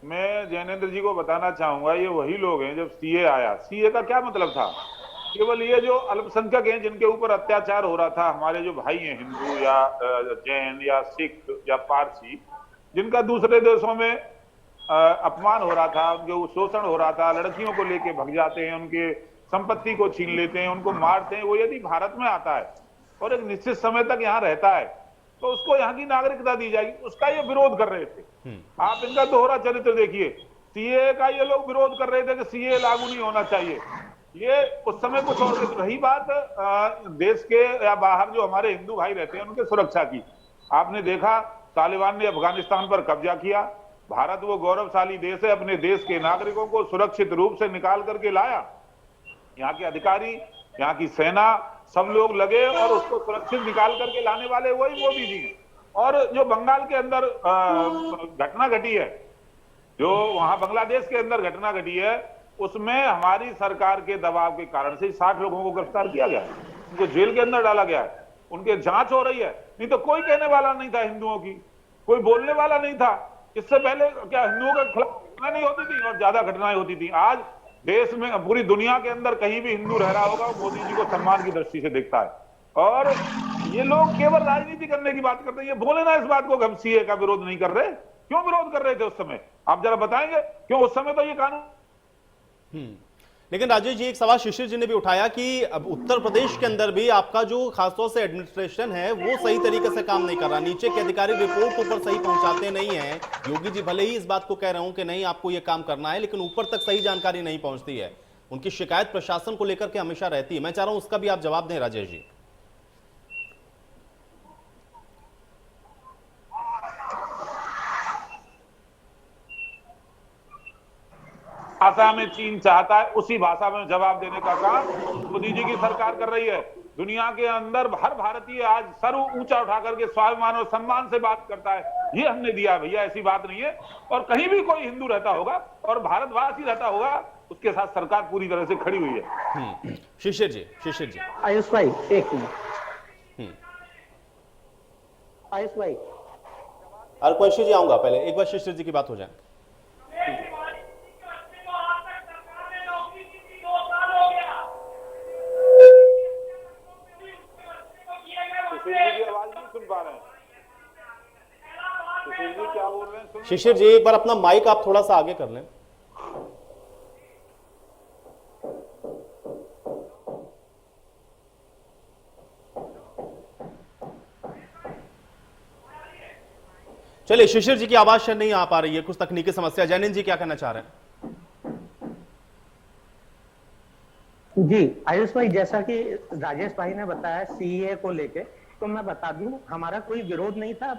मैं जैनेंद्र जी को बताना चाहूंगा, ये वही लोग हैं, जब सीए आया, सीए का क्या मतलब था? केवल ये जो अल्पसंख्यक हैं जिनके ऊपर अत्याचार हो रहा था, हमारे जो भाई हैं हिंदू या जैन या सिख या पारसी, जिनका दूसरे देशों में अपमान हो रहा था, उनके शोषण हो रहा था, लड़कियों को लेके भग जाते हैं, उनके संपत्ति को छीन लेते हैं, उनको मारते हैं, वो यदि भारत में आता है और एक निश्चित समय तक यहाँ रहता है तो उसको यहाँ की नागरिकता दी जाएगी, उसका ये विरोध कर रहे थे। आप इनका दोहरा चरित्र देखिए। सीए का ये लोग विरोध कर रहे थे कि सीए लागू नहीं होना चाहिए। ये उस समय कुछ और रही बात देश के या बाहर जो हमारे हिंदू भाई रहते हैं उनके सुरक्षा की। आपने देखा तालिबान ने अफगानिस्तान पर कब्जा किया, भारत वो गौरवशाली देश है, अपने देश के नागरिकों को सुरक्षित रूप से निकाल करके लाया। यहाँ के अधिकारी, यहाँ की सेना, सब लोग लगे और उसको सुरक्षित निकाल करके लाने वाले वही मोदी जी हैं। और जो बंगाल के अंदर घटना घटी है, जो वहां बांग्लादेश के अंदर घटना घटी है, उसमें हमारी सरकार के दबाव के कारण से 60 लोगों को गिरफ्तार किया गया, उनको जेल के अंदर डाला गया है, उनके जांच हो रही है। नहीं तो कोई कहने वाला नहीं था हिंदुओं की, कोई बोलने वाला नहीं था। इससे पहले क्या हिंदुओं के खिलाफ घटना नहीं होती थी और ज्यादा घटनाएं होती थी। आज देश में, पूरी दुनिया के अंदर कहीं भी हिंदू रह रहा होगा, मोदी जी को सम्मान की दृष्टि से देखता है। और ये लोग केवल राजनीति करने की बात करते हैं। ये बोले ना इस बात को, हम सीए का विरोध नहीं कर रहे। क्यों विरोध कर रहे थे उस समय? आप जरा बताएंगे क्यों? उस समय तो ये कानून। लेकिन राजेश जी एक सवाल शिशिर जी ने भी उठाया कि अब उत्तर प्रदेश के अंदर भी आपका जो खासतौर से एडमिनिस्ट्रेशन है वो सही तरीके से काम नहीं कर रहा, नीचे के अधिकारी रिपोर्ट ऊपर सही पहुंचाते नहीं है। योगी जी भले ही इस बात को कह रहे हूं कि नहीं आपको ये काम करना है, लेकिन ऊपर तक सही जानकारी नहीं पहुंचती है। उनकी शिकायत प्रशासन को लेकर के हमेशा रहती है। मैं चाह रहा हूं उसका भी आप जवाब दें राजेश जी। भाषा में चीन चाहता है उसी भाषा में जवाब देने का काम मोदी जी की सरकार कर रही है। दुनिया के अंदर हर भारतीय आज सर ऊंचा उठा करके स्वाभिमान और सम्मान से बात करता है। ये हमने दिया भैया, ऐसी बात नहीं है। और कहीं भी कोई हिंदू रहता होगा और भारतवासी रहता होगा, उसके साथ सरकार पूरी तरह से खड़ी हुई है। शिशिर जी आयुष भाई एक मिनट। आयुष भाई और क्वेश्चन जी आऊंगा, पहले एक बार शिशिर जी की बात हो जाए। क्या बोल रहे हैं? शिशिर जी एक बार अपना माइक आप थोड़ा सा आगे कर लें। चलिए शिशिर जी की आवाज शायद नहीं आ पा रही है, कुछ तकनीकी समस्या। जैनिन जी क्या कहना चाह रहे हैं? जी आयुष भाई, जैसा कि राजेश भाई ने बताया सीए को लेके, तो मैं बता दूं हमारा कोई विरोध नहीं था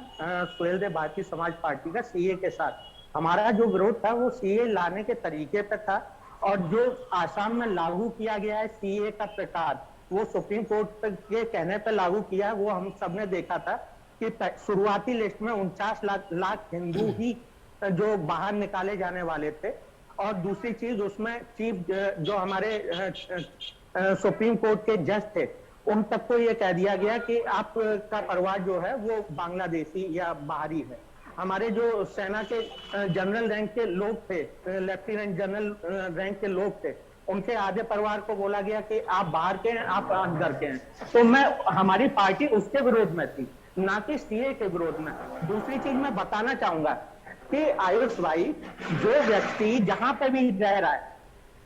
सुहेलदेव भारतीय समाज पार्टी का सीए के साथ। हमारा जो विरोध था वो सीए लाने के तरीके पे था, और जो आसाम में लागू किया गया है सीए का प्रकार, वो सुप्रीम कोर्ट के कहने पे लागू किया है। वो हम सबने देखा था कि शुरुआती लिस्ट में 49 लाख हिंदू ही जो बाहर निकाले जाने वाले थे। और दूसरी चीज, उसमें चीफ जो हमारे सुप्रीम कोर्ट के जज थे, उन तक को ये कह दिया गया कि आपका परिवार जो है वो बांग्लादेशी या बाहरी है। हमारे जो सेना के जनरल रैंक के लोग थे, लेफ्टिनेंट जनरल रैंक के लोग थे, उनके आधे परिवार को बोला गया कि आप बाहर के हैं, आप अंदर के हैं। तो हमारी पार्टी उसके विरोध में थी, ना कि सीए के विरोध में। दूसरी चीज मैं बताना चाहूंगा कि आयुष भाई, जो व्यक्ति जहां पर भी रह रहा है,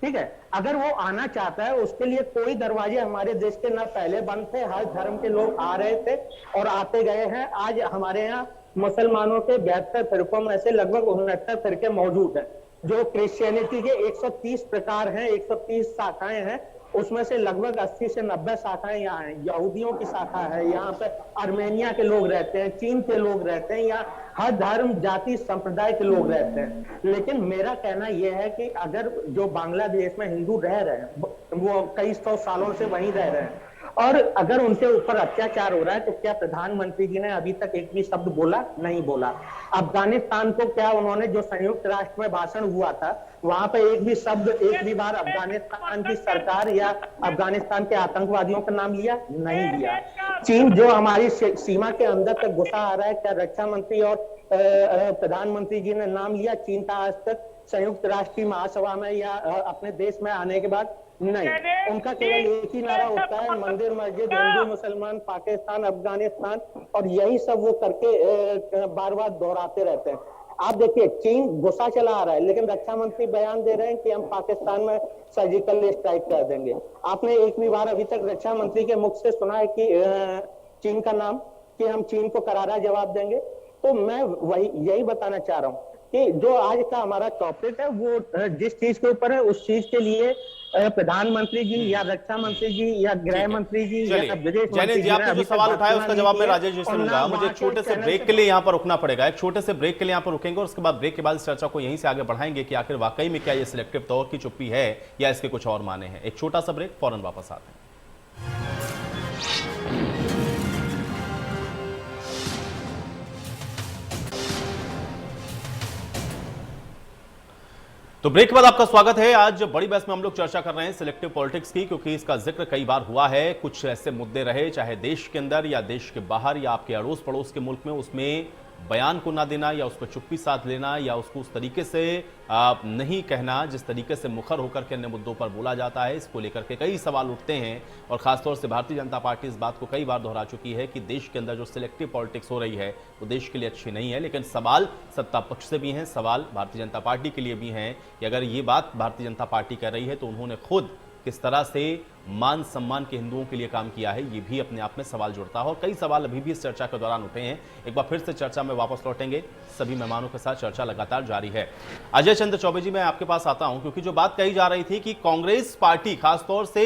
ठीक है, अगर वो आना चाहता है, उसके लिए कोई दरवाजे हमारे देश के ना पहले बंद थे। हर धर्म के लोग आ रहे थे और आते गए हैं। आज हमारे यहाँ मुसलमानों के 72 फिरकों में से लगभग 69 फिरके मौजूद हैं। जो क्रिश्चियनिटी के 130 प्रकार हैं, 130 शाखाएं हैं, उसमें से लगभग 80 से 90 शाखाएं यहाँ हैं। यहूदियों की शाखा है, यहाँ पे अर्मेनिया के लोग रहते हैं, चीन के लोग रहते हैं, यहाँ हर धर्म जाति संप्रदाय के लोग रहते हैं। लेकिन मेरा कहना यह है कि अगर जो बांग्लादेश में हिंदू रह रहे हैं, वो कई 100 सालों से वहीं रह रहे हैं, और अगर उनके ऊपर अत्याचार हो रहा है तो क्या प्रधानमंत्री जी ने अभी तक एक भी शब्द बोला? नहीं बोला। अफगानिस्तान को क्या उन्होंने, जो संयुक्त राष्ट्र में भाषण हुआ था, वहां पे एक भी शब्द, एक भी बार अफगानिस्तान की सरकार या अफगानिस्तान के आतंकवादियों का नाम लिया? नहीं लिया। चीन जो हमारी सीमा के अंदर तक घुसा आ रहा है, क्या रक्षा मंत्री और प्रधानमंत्री जी ने नाम लिया चीन का आज तक संयुक्त राष्ट्र की महासभा में या अपने देश में आने के बाद? नहीं। उनका केवल एक ही नारा होता है, मंदिर मस्जिद, हिंदू मुसलमान, पाकिस्तान, अफगानिस्तान, और यही सब वो करके बार बार दोहराते रहते हैं। आप देखिए, चीन गुस्सा चला आ रहा है, लेकिन रक्षा मंत्री बयान दे रहे हैं कि हम पाकिस्तान में सर्जिकल स्ट्राइक कर देंगे। आपने एक भी बार अभी तक रक्षा मंत्री के मुख से सुना है कि चीन का नाम, कि हम चीन को करारा जवाब देंगे? तो मैं यही बताना चाह रहा हूँ कि जो आज का हमारा टॉपिक है वो जिस चीज के ऊपर है, उस चीज के लिए प्रधानमंत्री जी या रक्षा मंत्री जी या गृह मंत्री जी या विदेश मंत्री जी, आपने जो सवाल उठाया उसका जवाब मैं राजेश जी से लूंगा। मुझे एक छोटे से ब्रेक के लिए यहाँ पर रुकना पड़ेगा, एक छोटे से ब्रेक के लिए यहाँ पर रुकेंगे और उसके बाद ब्रेक के बाद इस चर्चा को यहीं से आगे बढ़ाएंगे कि आखिर वाकई में क्या ये सिलेक्टिव तौर की चुप्पी है या इसके कुछ और माने हैं। एक छोटा सा ब्रेक, फौरन वापस आते हैं। तो ब्रेक के बाद आपका स्वागत है। आज बड़ी बहस में हम लोग चर्चा कर रहे हैं सिलेक्टिव पॉलिटिक्स की, क्योंकि इसका जिक्र कई बार हुआ है। कुछ ऐसे मुद्दे रहे, चाहे देश के अंदर या देश के बाहर या आपके अड़ोस पड़ोस के मुल्क में, उसमें बयान को ना देना या उस पर चुप्पी साध लेना या उसको उस तरीके से नहीं कहना जिस तरीके से मुखर होकर के अन्य मुद्दों पर बोला जाता है। इसको लेकर के कई सवाल उठते हैं और खासतौर से भारतीय जनता पार्टी इस बात को कई बार दोहरा चुकी है कि देश के अंदर जो सिलेक्टिव पॉलिटिक्स हो रही है वो देश के लिए अच्छी नहीं है। लेकिन सवाल सत्ता पक्ष से भी हैं, सवाल भारतीय जनता पार्टी के लिए भी हैं कि अगर ये बात भारतीय जनता पार्टी कर रही है तो उन्होंने खुद किस तरह से मान सम्मान के हिंदुओं के लिए काम किया है, ये भी अपने आप में सवाल जुड़ता है। और कई सवाल अभी भी इस चर्चा के दौरान उठे हैं। एक बार फिर से चर्चा में वापस लौटेंगे, सभी मेहमानों के साथ चर्चा लगातार जारी है। अजय चंद्र चौबे जी, मैं आपके पास आता हूं क्योंकि जो बात कही जा रही थी कि कांग्रेस पार्टी खासतौर से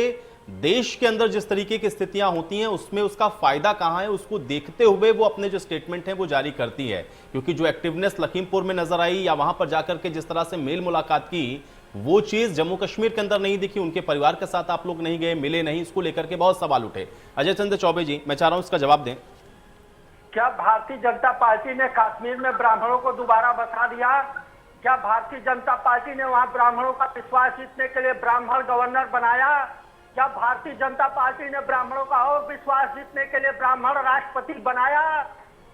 देश के अंदर जिस तरीके की स्थितियां होती हैं उसमें उसका फायदा कहां है, उसको देखते हुए वो अपने जो स्टेटमेंट है वो जारी करती है। क्योंकि जो एक्टिवनेस लखीमपुर में नजर आई या वहां पर जाकर के जिस तरह से मेल मुलाकात की, वो चीज जम्मू कश्मीर के अंदर नहीं दिखी। उनके परिवार के साथ आप लोग नहीं गए, मिले नहीं, इसको लेकर के बहुत सवाल उठे। अजय चंद्र चौबे जी, मैं चाह रहा हूं इसका जवाब दें। क्या भारतीय जनता पार्टी ने कश्मीर में ब्राह्मणों को दोबारा बसा दिया? क्या भारतीय जनता पार्टी ने वहां ब्राह्मणों का विश्वास जीतने के लिए ब्राह्मण गवर्नर बनाया? क्या भारतीय जनता पार्टी ने ब्राह्मणों का और विश्वास जीतने के लिए ब्राह्मण राष्ट्रपति बनाया?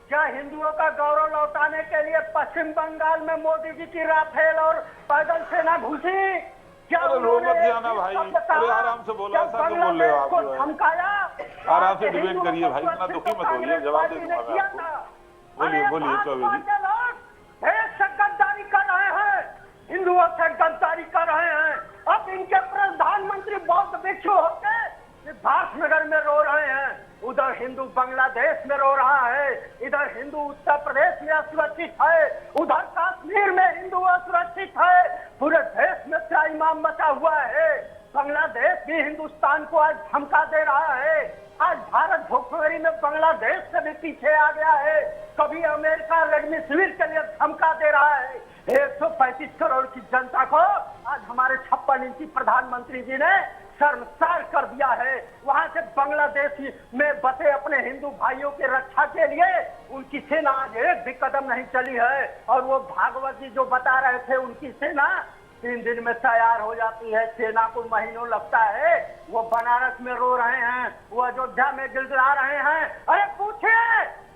क्या हिंदुओं का गौरव लौटाने के लिए पश्चिम बंगाल में मोदी जी की राफेल और पैदल सेना घुसी? क्या उन्होंने आराम से बोलो, ऐसा क्यों बोल रहे हो आप? धमकाया? आराम से डिबेट करिए भाई, इतना दुखी मत होइए, जवाब दे दूंगा मैं आपको। बोलिए चौबे जी। देश से गद्दारी कर रहे हैं, हिंदुओं से गद्दारी कर रहे हैं। अब इनके प्रधानमंत्री बौद्ध भिक्षु होकर सिद्धार्थनगर में रो रहे हैं, उधर हिंदू बांग्लादेश में रो रहा है, इधर हिंदू उत्तर प्रदेश में असुरक्षित है, उधर कश्मीर में हिंदू असुरक्षित है, पूरे देश में त्राहिमाम मचा हुआ है। बांग्लादेश भी हिंदुस्तान को आज धमका दे रहा है। आज भारत भुखमरी में बांग्लादेश से भी पीछे आ गया है। कभी अमेरिका रेमडेसिविर के लिए धमका दे रहा है। 135 करोड़ की जनता को आज हमारे 56 इंची प्रधानमंत्री जी ने शर्मसार कर दिया है। वहां से बांग्लादेश में बसे अपने हिंदू भाइयों की रक्षा के लिए उनकी सेना आज एक भी कदम नहीं चली है। और वो भागवत जी जो बता रहे थे, उनकी सेना 3 दिन में तैयार हो जाती है, सेना को महीनों लगता है। वो बनारस में रो रहे हैं, वो अयोध्या में गिड़गिड़ा रहे हैं। अरे पूछिए,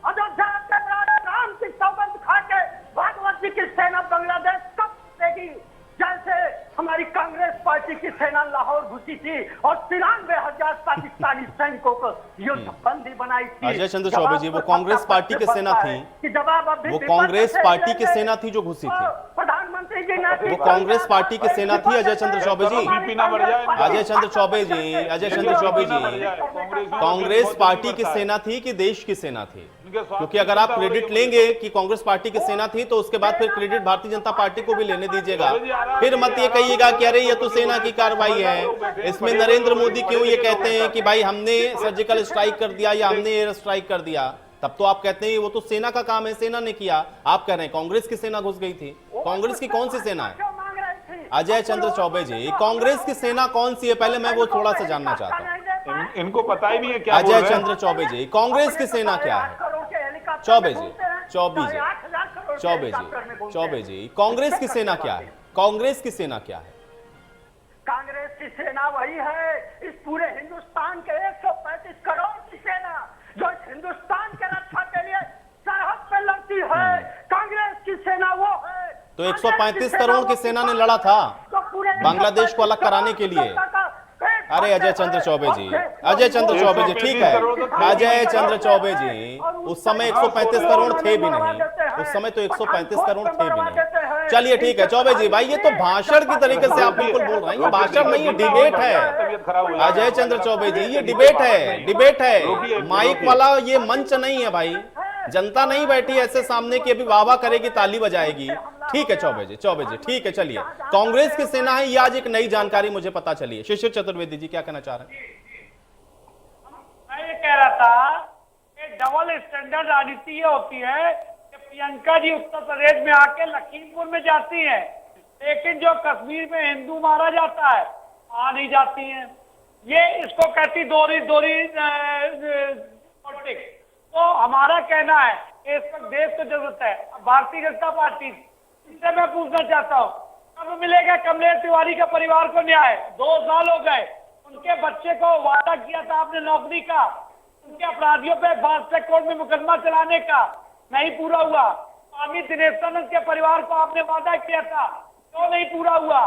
अयोध्या के राम की सौगंध खा के भागवत जी की सेना बांग्लादेश कब देगी? जैसे हमारी कांग्रेस पार्टी की सेना लाहौर घुसी थी और 93,000 पाकिस्तानी सैनिकों को युद्धबंदी बनाई थी। अजय चंद्र चौबे जी, वो कांग्रेस पार्टी की सेना थी, वो कांग्रेस पार्टी की सेना थी जो घुसी थी। प्रधानमंत्री जी ने वो कांग्रेस पार्टी की सेना थी। अजय चंद्र चौबे जी, अजय चंद्र चौबे जी, अजय चंद्र चौबे जी, कांग्रेस पार्टी की सेना थी कि देश की सेना थी? क्योंकि अगर आप क्रेडिट लेंगे कि कांग्रेस पार्टी की सेना थी तो उसके बाद फिर क्रेडिट भारतीय जनता पार्टी को भी लेने दीजिएगा। फिर मत ये कहिएगा कि अरे ये तो सेना की कार्रवाई है। इसमें नरेंद्र मोदी क्यों ये कहते हैं कि भाई हमने सर्जिकल स्ट्राइक कर दिया या हमने एयर स्ट्राइक कर दिया, तब तो आप कहते हैं वो तो सेना का काम है, सेना ने किया। आप कह रहे हैं कांग्रेस की सेना घुस गई थी। कांग्रेस की कौन सी सेना है अजय चंद्र चौबे जी? कांग्रेस की सेना कौन सी है, पहले मैं वो थोड़ा सा जानना चाहता हूँ। इनको पता ही नहीं है क्या बोल अजय रहे हैं। चंद्र चौबे जी, कांग्रेस की सेना क्या है? चौबे जी, चौबे जी, चौबे जी, चौबे जी, कांग्रेस की सेना क्या है? कांग्रेस की सेना क्या है? कांग्रेस की सेना वही है, इस पूरे हिंदुस्तान के 135 करोड़ की सेना जो इस हिंदुस्तान के रक्षा के लिए सरहद पे लड़ती है। कांग्रेस की सेना वो है। तो 135 करोड़ की सेना ने लड़ा था बांग्लादेश को अलग कराने के लिए। अरे अजय चंद्र चौबे जी, अजय चंद्र चौबे जी, ठीक है, अजय चंद्र चौबे जी, उस समय 135 करोड़ थे भी नहीं, उस समय तो 135 करोड़ थे भी नहीं। चलिए ठीक है चौबे जी भाई, ये तो भाषण की तरीके से आप बिल्कुल बोल रहे हैं, ये भाषण नहीं, ये डिबेट है। अजय चंद्र चौबे जी, ये डिबेट है, डिबेट है, माइक वाला ये मंच नहीं है भाई। जनता नहीं बैठी ऐसे सामने की अभी वाह वाह करेगी, ताली बजाएगी। ठीक है चौबे जी, चौबे जी, ठीक है, चलिए कांग्रेस की सेना है, ये आज एक नई जानकारी मुझे पता चली है। शिशिर चतुर्वेदी जी क्या कहना चाह रहे हैं? मैं ये कह रहा था कि डबल स्टैंडर्ड राजनीति ये होती है कि प्रियंका जी उत्तर प्रदेश में आके लखीमपुर में जाती है, लेकिन जो कश्मीर में हिंदू मारा जाता है वहां नहीं जाती है। ये इसको कहती दोहरी पॉलिटिक्स। तो हमारा कहना है कि इस वक्त देश को जरूरत है भारतीय जनता पार्टी, इससे मैं पूछना चाहता हूँ कब मिलेगा कमलेश तिवारी के परिवार को न्याय? 2 साल हो गए, उनके बच्चे को वादा किया था आपने नौकरी का, उनके अपराधियों पे फास्ट कोर्ट में मुकदमा चलाने का, नहीं पूरा हुआ। स्वामी दिनेशानंद के परिवार को आपने वादा किया था, क्यों नहीं पूरा हुआ?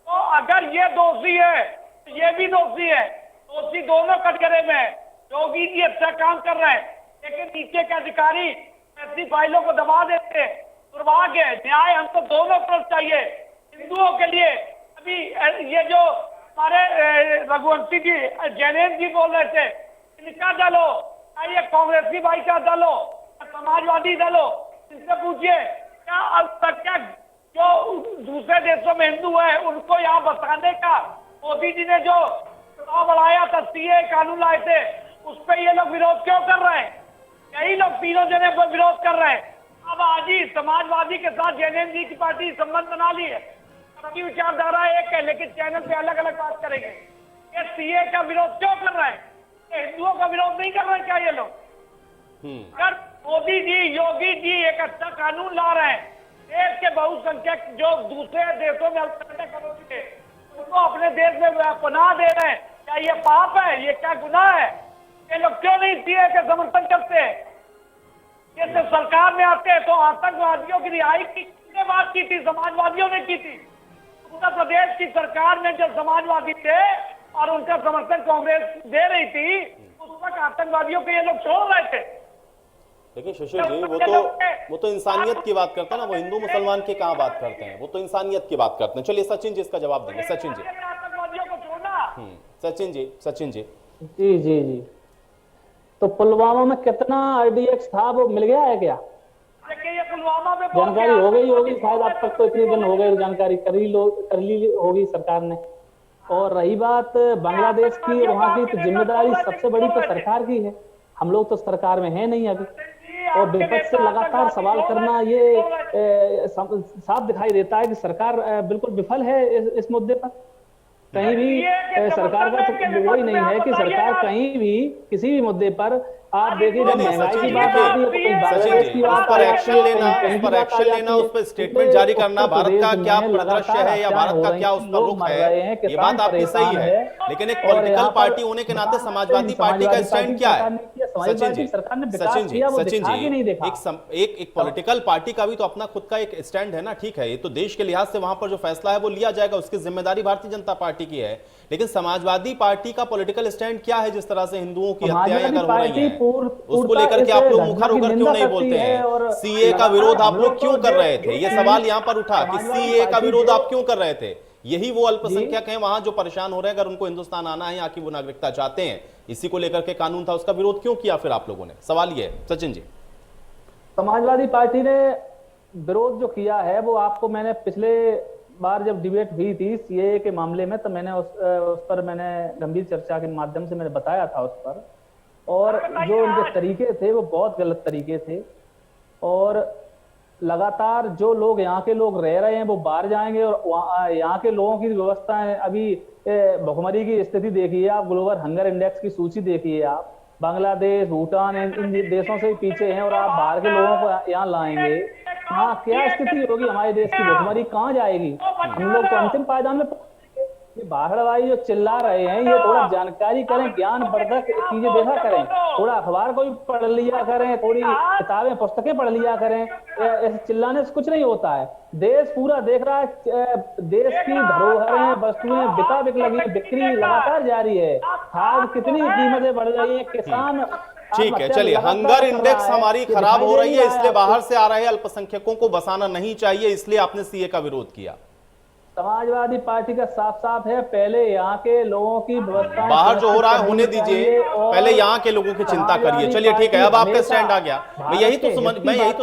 तो अगर ये दोषी है तो ये भी दोषी है, दोषी दोनों कटघरे में है। योगी जी अच्छा काम कर रहे हैं, लेकिन नीचे के अधिकारी ऐसी फाइलों को दबा देते हैं। दुर्भाग्य है, न्याय हमको दोनों तरफ चाहिए। हिंदुओं के लिए अभी ये जो हमारे रघुवंशी जी जैनेन्द्र जी बोल रहे थे, इनका दल हो, ये कांग्रेसी भाई का दल हो, समाजवादी दल हो, इनसे पूछिए क्या अब तक क्या जो दूसरे देशों में हिंदू है उनको यहाँ बसाने का मोदी जी ने जो बढ़ाया था, सीए कानून लाए थे, उस पर ये लोग विरोध क्यों कर रहे हैं? यही लोग तीनों जने पर विरोध कर रहे हैं। अब आज ही समाजवादी के साथ जैनेन्द्र जी की पार्टी संबंध बना ली है, सबकी विचारधारा एक है, लेकिन चैनल पे अलग अलग बात करेंगे। ये सीए का विरोध क्यों कर रहे हैं? हिंदुओं का विरोध नहीं कर रहे हैं क्या ये लोग? अगर मोदी जी, योगी जी एक अच्छा कानून ला रहे हैं, देश के बहुसंख्यक जो दूसरे देशों में अल्पसंख्यक कम्युनिटी है उनको अपने देश में पनाह दे रहे हैं, क्या ये पाप है? ये क्या गुनाह है? ये लोग क्यों नहीं सीए का समर्थन करते हैं? ये तो सरकार में आते हैं तो आतंकवादियों की रिहाई की किसने बात की थी? समाजवादियों ने की थी। उत्तर प्रदेश की सरकार में जब समाजवादी थे और उनका समर्थन कांग्रेस दे रही थी, उस वक्त आतंकवादियों को ये लोग छोड़ रहे थे। देखिए शिशिर जी, वो तो इंसानियत की बात करते हैं ना, वो हिंदू मुसलमान की कहाँ बात करते हैं, वो तो इंसानियत की बात करते हैं। चलिए सचिन जी इसका जवाब देंगे। सचिन जी, आतंकवादियों को छोड़ना। सचिन जी, सचिन जी, जी जी जी, तो पुलवामा में कितना आरडीएक्स था वो मिल गया है क्या? ये पुलवामा में जानकारी हो गई होगी शायद, अब तक तो इतने दिन हो गए, जानकारी कर ली होगी सरकार ने। और रही बात बांग्लादेश की, वहां की तो जिम्मेदारी सबसे बड़ी तो सरकार की है, हम लोग तो सरकार में है नहीं अभी। और विपक्ष से लगातार सवाल करना ये साफ दिखाई देता है कि सरकार बिल्कुल विफल है इस मुद्दे पर। कहीं भी सरकार का तो वही नहीं है कि सरकार कहीं भी किसी भी मुद्दे पर आप देखिए, जब महंगाई की बात आती है तो बांग्लादेश की बात, उस पर एक्शन लेना, उस पर स्टेटमेंट जारी करना, भारत का क्या परिदृश्य है या भारत का क्या उस पर रुख है, ये बात आपकी सही है। लेकिन एक पॉलिटिकल पार्टी होने के नाते समाजवादी पार्टी का स्टैंड क्या है? सचिन जी, सचिन जी, सचिन जी, एक पॉलिटिकल पार्टी का भी तो अपना खुद का एक स्टैंड है ना। ठीक है, ये तो देश के लिहाज से वहां पर जो फैसला है वो लिया जाएगा, उसकी जिम्मेदारी भारतीय जनता पार्टी की है। लेकिन समाजवादी पार्टी का पॉलिटिकल स्टैंड क्या है? जिस तरह से हिंदुओं की हत्याएं अगर हो रही हैं, उसको लेकर के आप लोग मुखर होकर क्यों नहीं बोलते हैं? सीए का विरोध आप लोग क्यों कर रहे थे? ये सवाल यहाँ पर उठा कि सीए का विरोध आप क्यों कर रहे थे? यही वो अल्पसंख्यक हैं वहां जो परेशान हो रहे हैं, अगर उनको हिंदुस्तान आना है, यहाँ की वो नागरिकता चाहते हैं, इसी को लेकर के कानून था, उसका विरोध क्यों किया फिर आप लोगों ने? सवाल ये है सचिन जी। समाजवादी पार्टी ने विरोध जो किया है वो आपको मैंने पिछले बार जब डिबेट हुई थी सीएए के मामले में, तो मैंने उस पर मैंने गंभीर चर्चा के माध्यम से मैंने बताया था उस पर, और जो उनके तरीके थे वो बहुत गलत तरीके थे। और लगातार जो लोग यहाँ के लोग रह रहे हैं वो बाहर जाएंगे और यहाँ के लोगों की व्यवस्थाएं अभी भुखमरी की स्थिति देखिए आप, ग्लोबल हंगर इंडेक्स की सूची देखिए आप, बांग्लादेश, भूटान इन देशों से पीछे हैं और आप बाहर के लोगों को यहाँ लाएंगे, हाँ क्या स्थिति होगी हमारे देश की, भुखमरी कहाँ जाएगी? हम लोग तो अंतिम पायदान में ये बाहर वाली जो चिल्ला रहे हैं, ये थोड़ा जानकारी करें, ज्ञानवर्धक चीजें देखा करें, थोड़ा अखबार को भी पढ़ लिया करें, थोड़ी किताबें पुस्तकें पढ़ लिया करें। ऐसे चिल्लाने से कुछ नहीं होता है। देश पूरा देख रहा है, देश की धरोहरें, वस्तुएं बिका-बिक लगी, बिक्री लगातार जारी है, खाद कितनी कीमतें बढ़ रही है, किसान ठीक है, चलिए, हंगर इंडेक्स हमारी खराब हो रही है, इसलिए बाहर से आ रहे अल्पसंख्यकों को बसाना नहीं चाहिए, इसलिए आपने सीए का विरोध किया। समाजवादी पार्टी का साफ साफ है, पहले यहाँ के लोगों की व्यवस्था बाहर जो हो रहा है होने दीजिए, पहले यहाँ के लोगों की चिंता करिए। चलिए ठीक है, अब आपका स्टैंड आ गया। मैं यही तो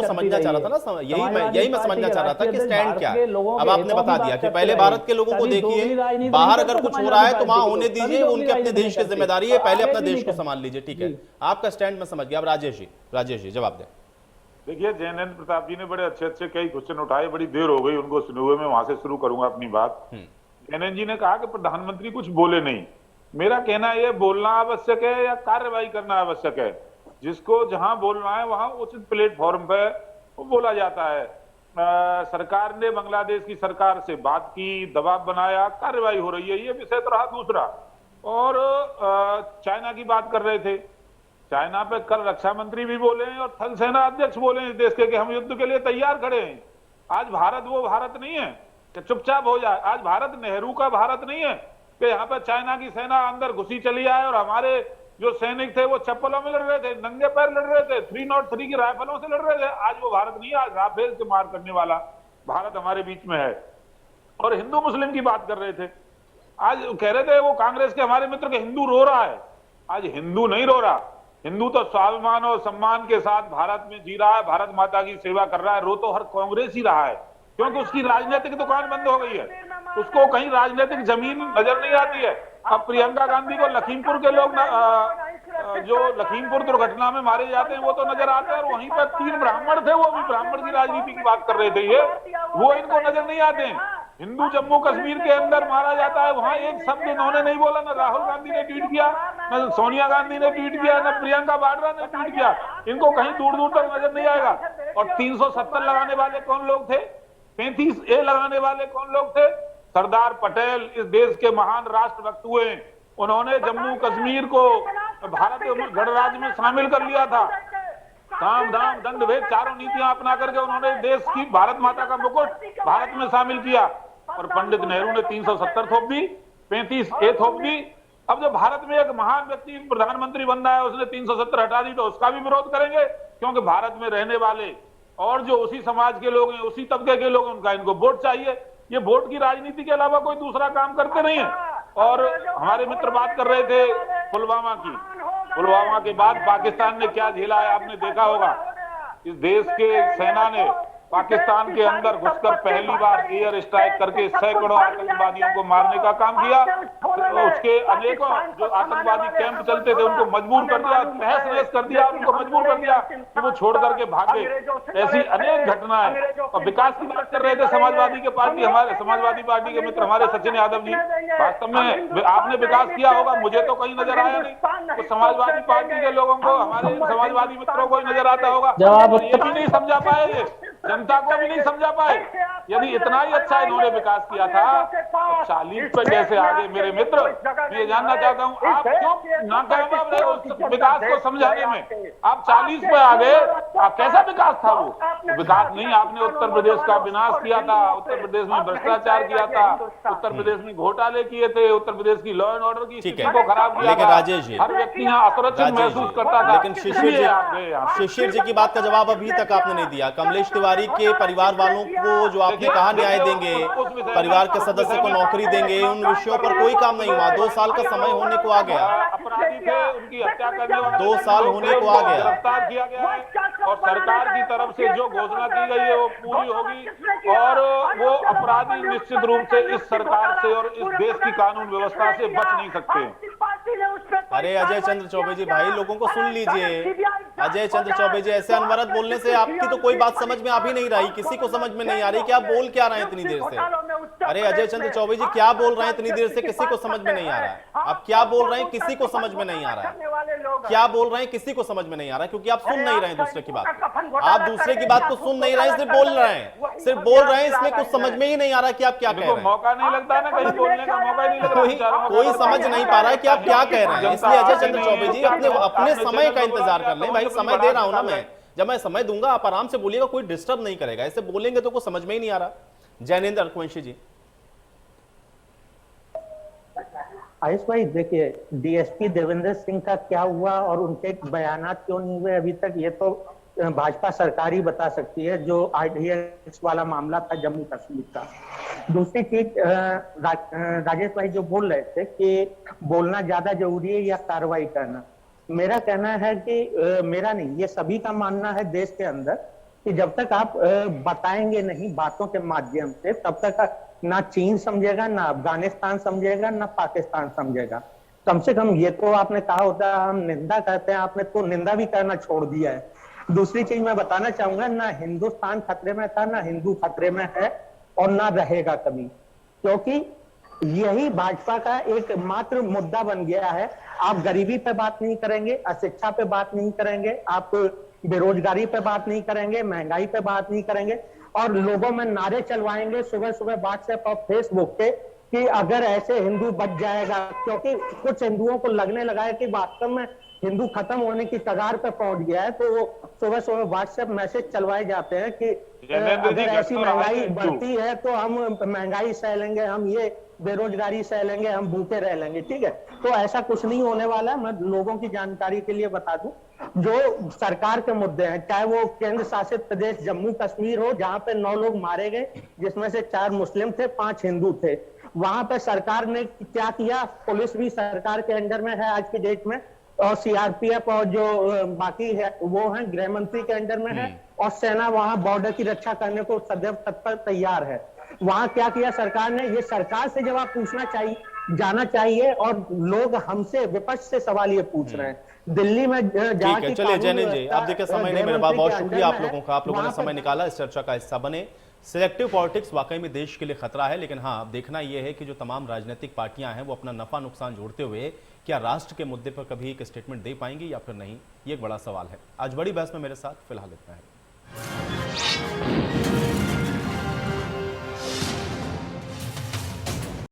समझना चाह रहा था ना, यही मैं समझना चाह रहा था कि स्टैंड क्या है। अब आपने बता दिया कि पहले भारत के लोगों को देखिए, बाहर अगर कुछ हो रहा है तो वहां होने दीजिए, उनके अपने देश की जिम्मेदारी है, पहले अपना देश को संभाल लीजिए। ठीक है, आपका स्टैंड मैं समझ गया। अब राजेश जी जवाब दें। देखिए, जयनंद प्रताप जी ने बड़े अच्छे कई क्वेश्चन उठाए, बड़ी देर हो गई उनको सुने हुए, मैं वहां से शुरू करूंगा अपनी बात। जयनंद जी ने कहा कि प्रधानमंत्री कुछ बोले नहीं। मेरा कहना यह, बोलना आवश्यक है या कार्रवाई करना आवश्यक है? जिसको जहां बोलना है वहां उचित प्लेटफॉर्म पे वो बोला जाता है। सरकार ने बांग्लादेश की सरकार से बात की, दबाव बनाया, कार्रवाई हो रही है, ये विषय तो रहा। दूसरा, और चाइना की बात कर रहे थे, चाइना पे कल रक्षा मंत्री भी बोले हैं और थल सेना अध्यक्ष बोले हैं इस देश के कि हम युद्ध के लिए तैयार खड़े हैं। आज भारत वो भारत नहीं है कि चुपचाप हो जाए। आज भारत नेहरू का भारत नहीं है कि यहाँ पे चाइना की सेना अंदर घुसी चली आए और हमारे जो सैनिक थे वो चप्पलों में लड़ रहे थे, नंगे पैर लड़ रहे थे, 303 की राइफलों से लड़ रहे थे। आज वो भारत नहीं है। आज राफेल से मार करने वाला भारत हमारे बीच में है। और हिंदू मुस्लिम की बात कर रहे थे, आज कह रहे थे वो कांग्रेस के हमारे मित्र के हिंदू रो रहा है। आज हिंदू नहीं रो रहा, हिंदू तो स्वाभिमान और सम्मान के साथ भारत में जी रहा है, भारत माता की सेवा कर रहा है। रो तो हर कांग्रेस ही रहा है, क्योंकि उसकी राजनीतिक दुकान बंद हो गई है, उसको कहीं राजनीतिक जमीन नजर नहीं आती है। अब प्रियंका गांधी को लखीमपुर के लोग जो लखीमपुर दुर्घटना में मारे जाते हैं वो तो नजर आते हैं, और वहीं पर 3 ब्राह्मण थे, वो भी ब्राह्मण की राजनीति की बात कर रहे थे, ये वो इनको नजर नहीं आते हैं। हिंदू जम्मू कश्मीर के अंदर मारा जाता है, वहां एक शब्द इन्होंने नहीं बोला। न राहुल गांधी ने ट्वीट किया, न सोनिया गांधी ने ट्वीट किया, न प्रियंका वाड्रा ने ट्वीट किया। इनको कहीं दूर दूर तक नजर नहीं आएगा। और 370 लगाने वाले कौन लोग थे? 35A लगाने वाले कौन लोग थे? सरदार पटेल इस देश के महान राष्ट्रभक्त हुए, उन्होंने जम्मू कश्मीर को भारत गणराज्य में शामिल कर लिया था। साम दाम दंड भेद चारों नीतियां अपना करके उन्होंने देश की भारत माता का मुकुट भारत में शामिल किया। और पंडित नेहरू ने 370 थोप दी, 35A थोप दी। अब जब भारत में एक महान व्यक्ति प्रधानमंत्री बन रहा है, उसने 370 हटा दी, तो उसका भी विरोध करेंगे, क्योंकि भारत में रहने वाले और जो उसी समाज के लोग हैं, उसी तबके के लोग हैं, उनका इनको वोट चाहिए। ये वोट की राजनीति के अलावा कोई दूसरा काम करते नहीं है। और हमारे मित्र बात कर रहे थे पुलवामा की। पुलवामा के बाद पाकिस्तान ने क्या झेला है आपने देखा होगा। इस देश के सेना ने पाकिस्तान के अंदर घुसकर पहली बार एयर स्ट्राइक करके सैकड़ों आतंकवादियों को मारने का काम किया। उसके अनेकों जो आतंकवादी कैंप चलते थे उनको मजबूर कर दिया, तहस नहस कर दिया, उनको मजबूर कर दिया कि वो छोड़ करके भाग गए। ऐसी अनेक घटनाएं। और विकास की बात कर रहे थे समाजवादी के पार्टी, हमारे समाजवादी पार्टी के मित्र हमारे सचिन यादव जी, वास्तव में आपने विकास किया होगा, मुझे तो कहीं नजर आया नहीं। तो समाजवादी पार्टी के लोगों को, हमारे समाजवादी मित्रों को ही नजर आता होगा। ये भी नहीं समझा पाए, जनता को भी नहीं समझा पाए। यदि इतना ही अच्छा इन्होंने विकास किया था, तो 40 पे जैसे आगे मेरे मित्र, मैं ये जानना चाहता हूँ आप क्यों नाकामयाब रहे उस विकास को समझाने में? आप 40 पे आ गए, आप कैसा विकास था वो? विकास नहीं, आपने उत्तर प्रदेश का विनाश किया था, उत्तर प्रदेश में भ्रष्टाचार किया था, उत्तर प्रदेश में घोटाले किए थे, उत्तर प्रदेश की लॉ एंड ऑर्डर की स्थिति को खराब किया था। हर व्यक्ति यहाँ असुरक्षित महसूस करता था। लेकिन शिशिर जी की बात का जवाब अभी तक आपने नहीं दिया। कमलेश तिवारी के परिवार वालों को जो आपने कहा न्याय देंगे, परिवार के सदस्य को नौकरी देंगे, उन विषयों पर कोई काम नहीं हुआ। 2 साल का समय होने को आ गया। अपराधी आरोपी थे उनकी हत्या करने वाले 2 साल होने को आ गया। गिरफ्तार किया गया है और सरकार की तरफ से जो घोषणा की गई है वो पूरी होगी और वो अपराधी निश्चित रूप से इस सरकार से और इस देश की कानून व्यवस्था से बच नहीं सकते। अरे अजय चंद्र चौबे जी भाई, लोगों को सुन लीजिए। अजय चंद्र चौबे जी, ऐसे अनवरत बोलने से आपकी तो कोई बात समझ में आ भी नहीं रही, किसी को समझ में नहीं आ रही कि आप बोल क्या रहे हैं इतनी देर से। अरे अजय चंद्र चौबे जी क्या बोल रहे हैं इतनी देर से, किसी को समझ में नहीं आ रहा है। आप क्या बोल रहे हैं किसी को समझ में नहीं आ रहा है, क्या बोल रहे हैं किसी को समझ में नहीं आ रहा, क्योंकि आप सुन नहीं रहे हैं दूसरे की बात। आप दूसरे की बात को सुन नहीं रहे हैं, सिर्फ बोल रहे हैं, सिर्फ बोल रहे हैं, इसमें कुछ समझ में ही नहीं आ रहा कि आप क्या कह रहे हैं। मौका नहीं लगता ना, कहीं बोलने का मौका नहीं लगता, कोई समझ नहीं पा रहा है कि आप क्या कह रहे हैं। इसलिए अजय चंद्र चौबे जी अपने समय का इंतजार कर लें। भाई समय दे रहा हूं ना मैं, जब मैं समय दूंगा आप आराम से बोलिएगा, कोई डिस्टर्ब नहीं करेगा। ऐसे बोलेंगे तो कुछ समझ में ही नहीं आ रहा। जैनेंद्र अरकुवंशी जी। आयुष भाई देखिए, डीएसपी देवेंद्र सिंह का क्या हुआ और उनके बयानात क्यों नहीं हुए अभी तक, ये तो भाजपा सरकार ही बता सकती है। जो आईडीएक्स वाला मामला था जम्मू कश्मीर का। दूसरी चीज, राजेश भाई जो बोल रहे थे कि बोलना ज्यादा जरूरी है या कार्रवाई करना, मेरा कहना है कि मेरा नहीं, ये सभी का मानना है देश के अंदर कि जब तक आप बताएंगे नहीं बातों के माध्यम से, तब तक ना चीन समझेगा, ना अफगानिस्तान समझेगा, ना पाकिस्तान समझेगा। कम से कम ये तो आपने कहा होता है हम निंदा करते हैं, आपने तो निंदा भी करना छोड़ दिया है। दूसरी चीज मैं बताना चाहूंगा, ना हिंदुस्तान खतरे में था, ना हिंदू खतरे में है और ना रहेगा कभी, क्योंकि यही भाजपा का एकमात्र मुद्दा बन गया है। आप गरीबी पे बात नहीं करेंगे, अशिक्षा पे बात नहीं करेंगे, आप बेरोजगारी पे बात नहीं करेंगे, महंगाई पे बात नहीं करेंगे और लोगों में नारे चलवाएंगे सुबह सुबह व्हाट्सएप और फेसबुक पे कि अगर ऐसे हिंदू बच जाएगा, क्योंकि कुछ हिंदुओं को लगने लगा है कि वास्तव में हिंदू खत्म होने की कगार पे पहुंच गया है, तो वो सुबह सुबह व्हाट्सएप मैसेज चलवाए जाते हैं कि अगर ऐसी महंगाई बढ़ती है तो हम महंगाई सह लेंगे, हम ये बेरोजगारी सह लेंगे, हम भूखे रह लेंगे। ठीक है, तो ऐसा कुछ नहीं होने वाला है। मैं लोगों की जानकारी के लिए बता दूं, जो सरकार के मुद्दे हैं, चाहे वो केंद्र शासित प्रदेश जम्मू कश्मीर हो जहां पे 9 लोग मारे गए, जिसमें से 4 मुस्लिम थे, 5 हिंदू थे, वहां पे सरकार ने क्या किया, पुलिस भी सरकार के अंडर में है आज की डेट में, और सीआरपीएफ और जो बाकी है वो है गृह मंत्री के अंडर में है, और सेना वहां बॉर्डर की रक्षा करने को सदैव तत्पर तैयार है। वहां क्या किया सरकार ने, ये सरकार से जवाब पूछना चाहिए, जाना चाहिए, और लोग हमसे विपक्ष से सवाल ये पूछ रहे हैं। दिल्ली में ठीक है, चलिए जैनेंद्र जी, आप देखिए समय नहीं मेरे पास, बहुत शुक्रिया आप लोगों का, आप लोगों ने समय निकाला, इस चर्चा का हिस्सा बने। सिलेक्टिव पॉलिटिक्स वाकई में देश के लिए खतरा है, लेकिन हाँ अब देखना यह है कि जो तमाम राजनीतिक पार्टियां हैं वो अपना नफा नुकसान जोड़ते हुए क्या राष्ट्र के मुद्दे पर कभी एक स्टेटमेंट दे पाएंगी या फिर नहीं, ये एक बड़ा सवाल है। आज बड़ी बहस में मेरे साथ फिलहाल इतना है।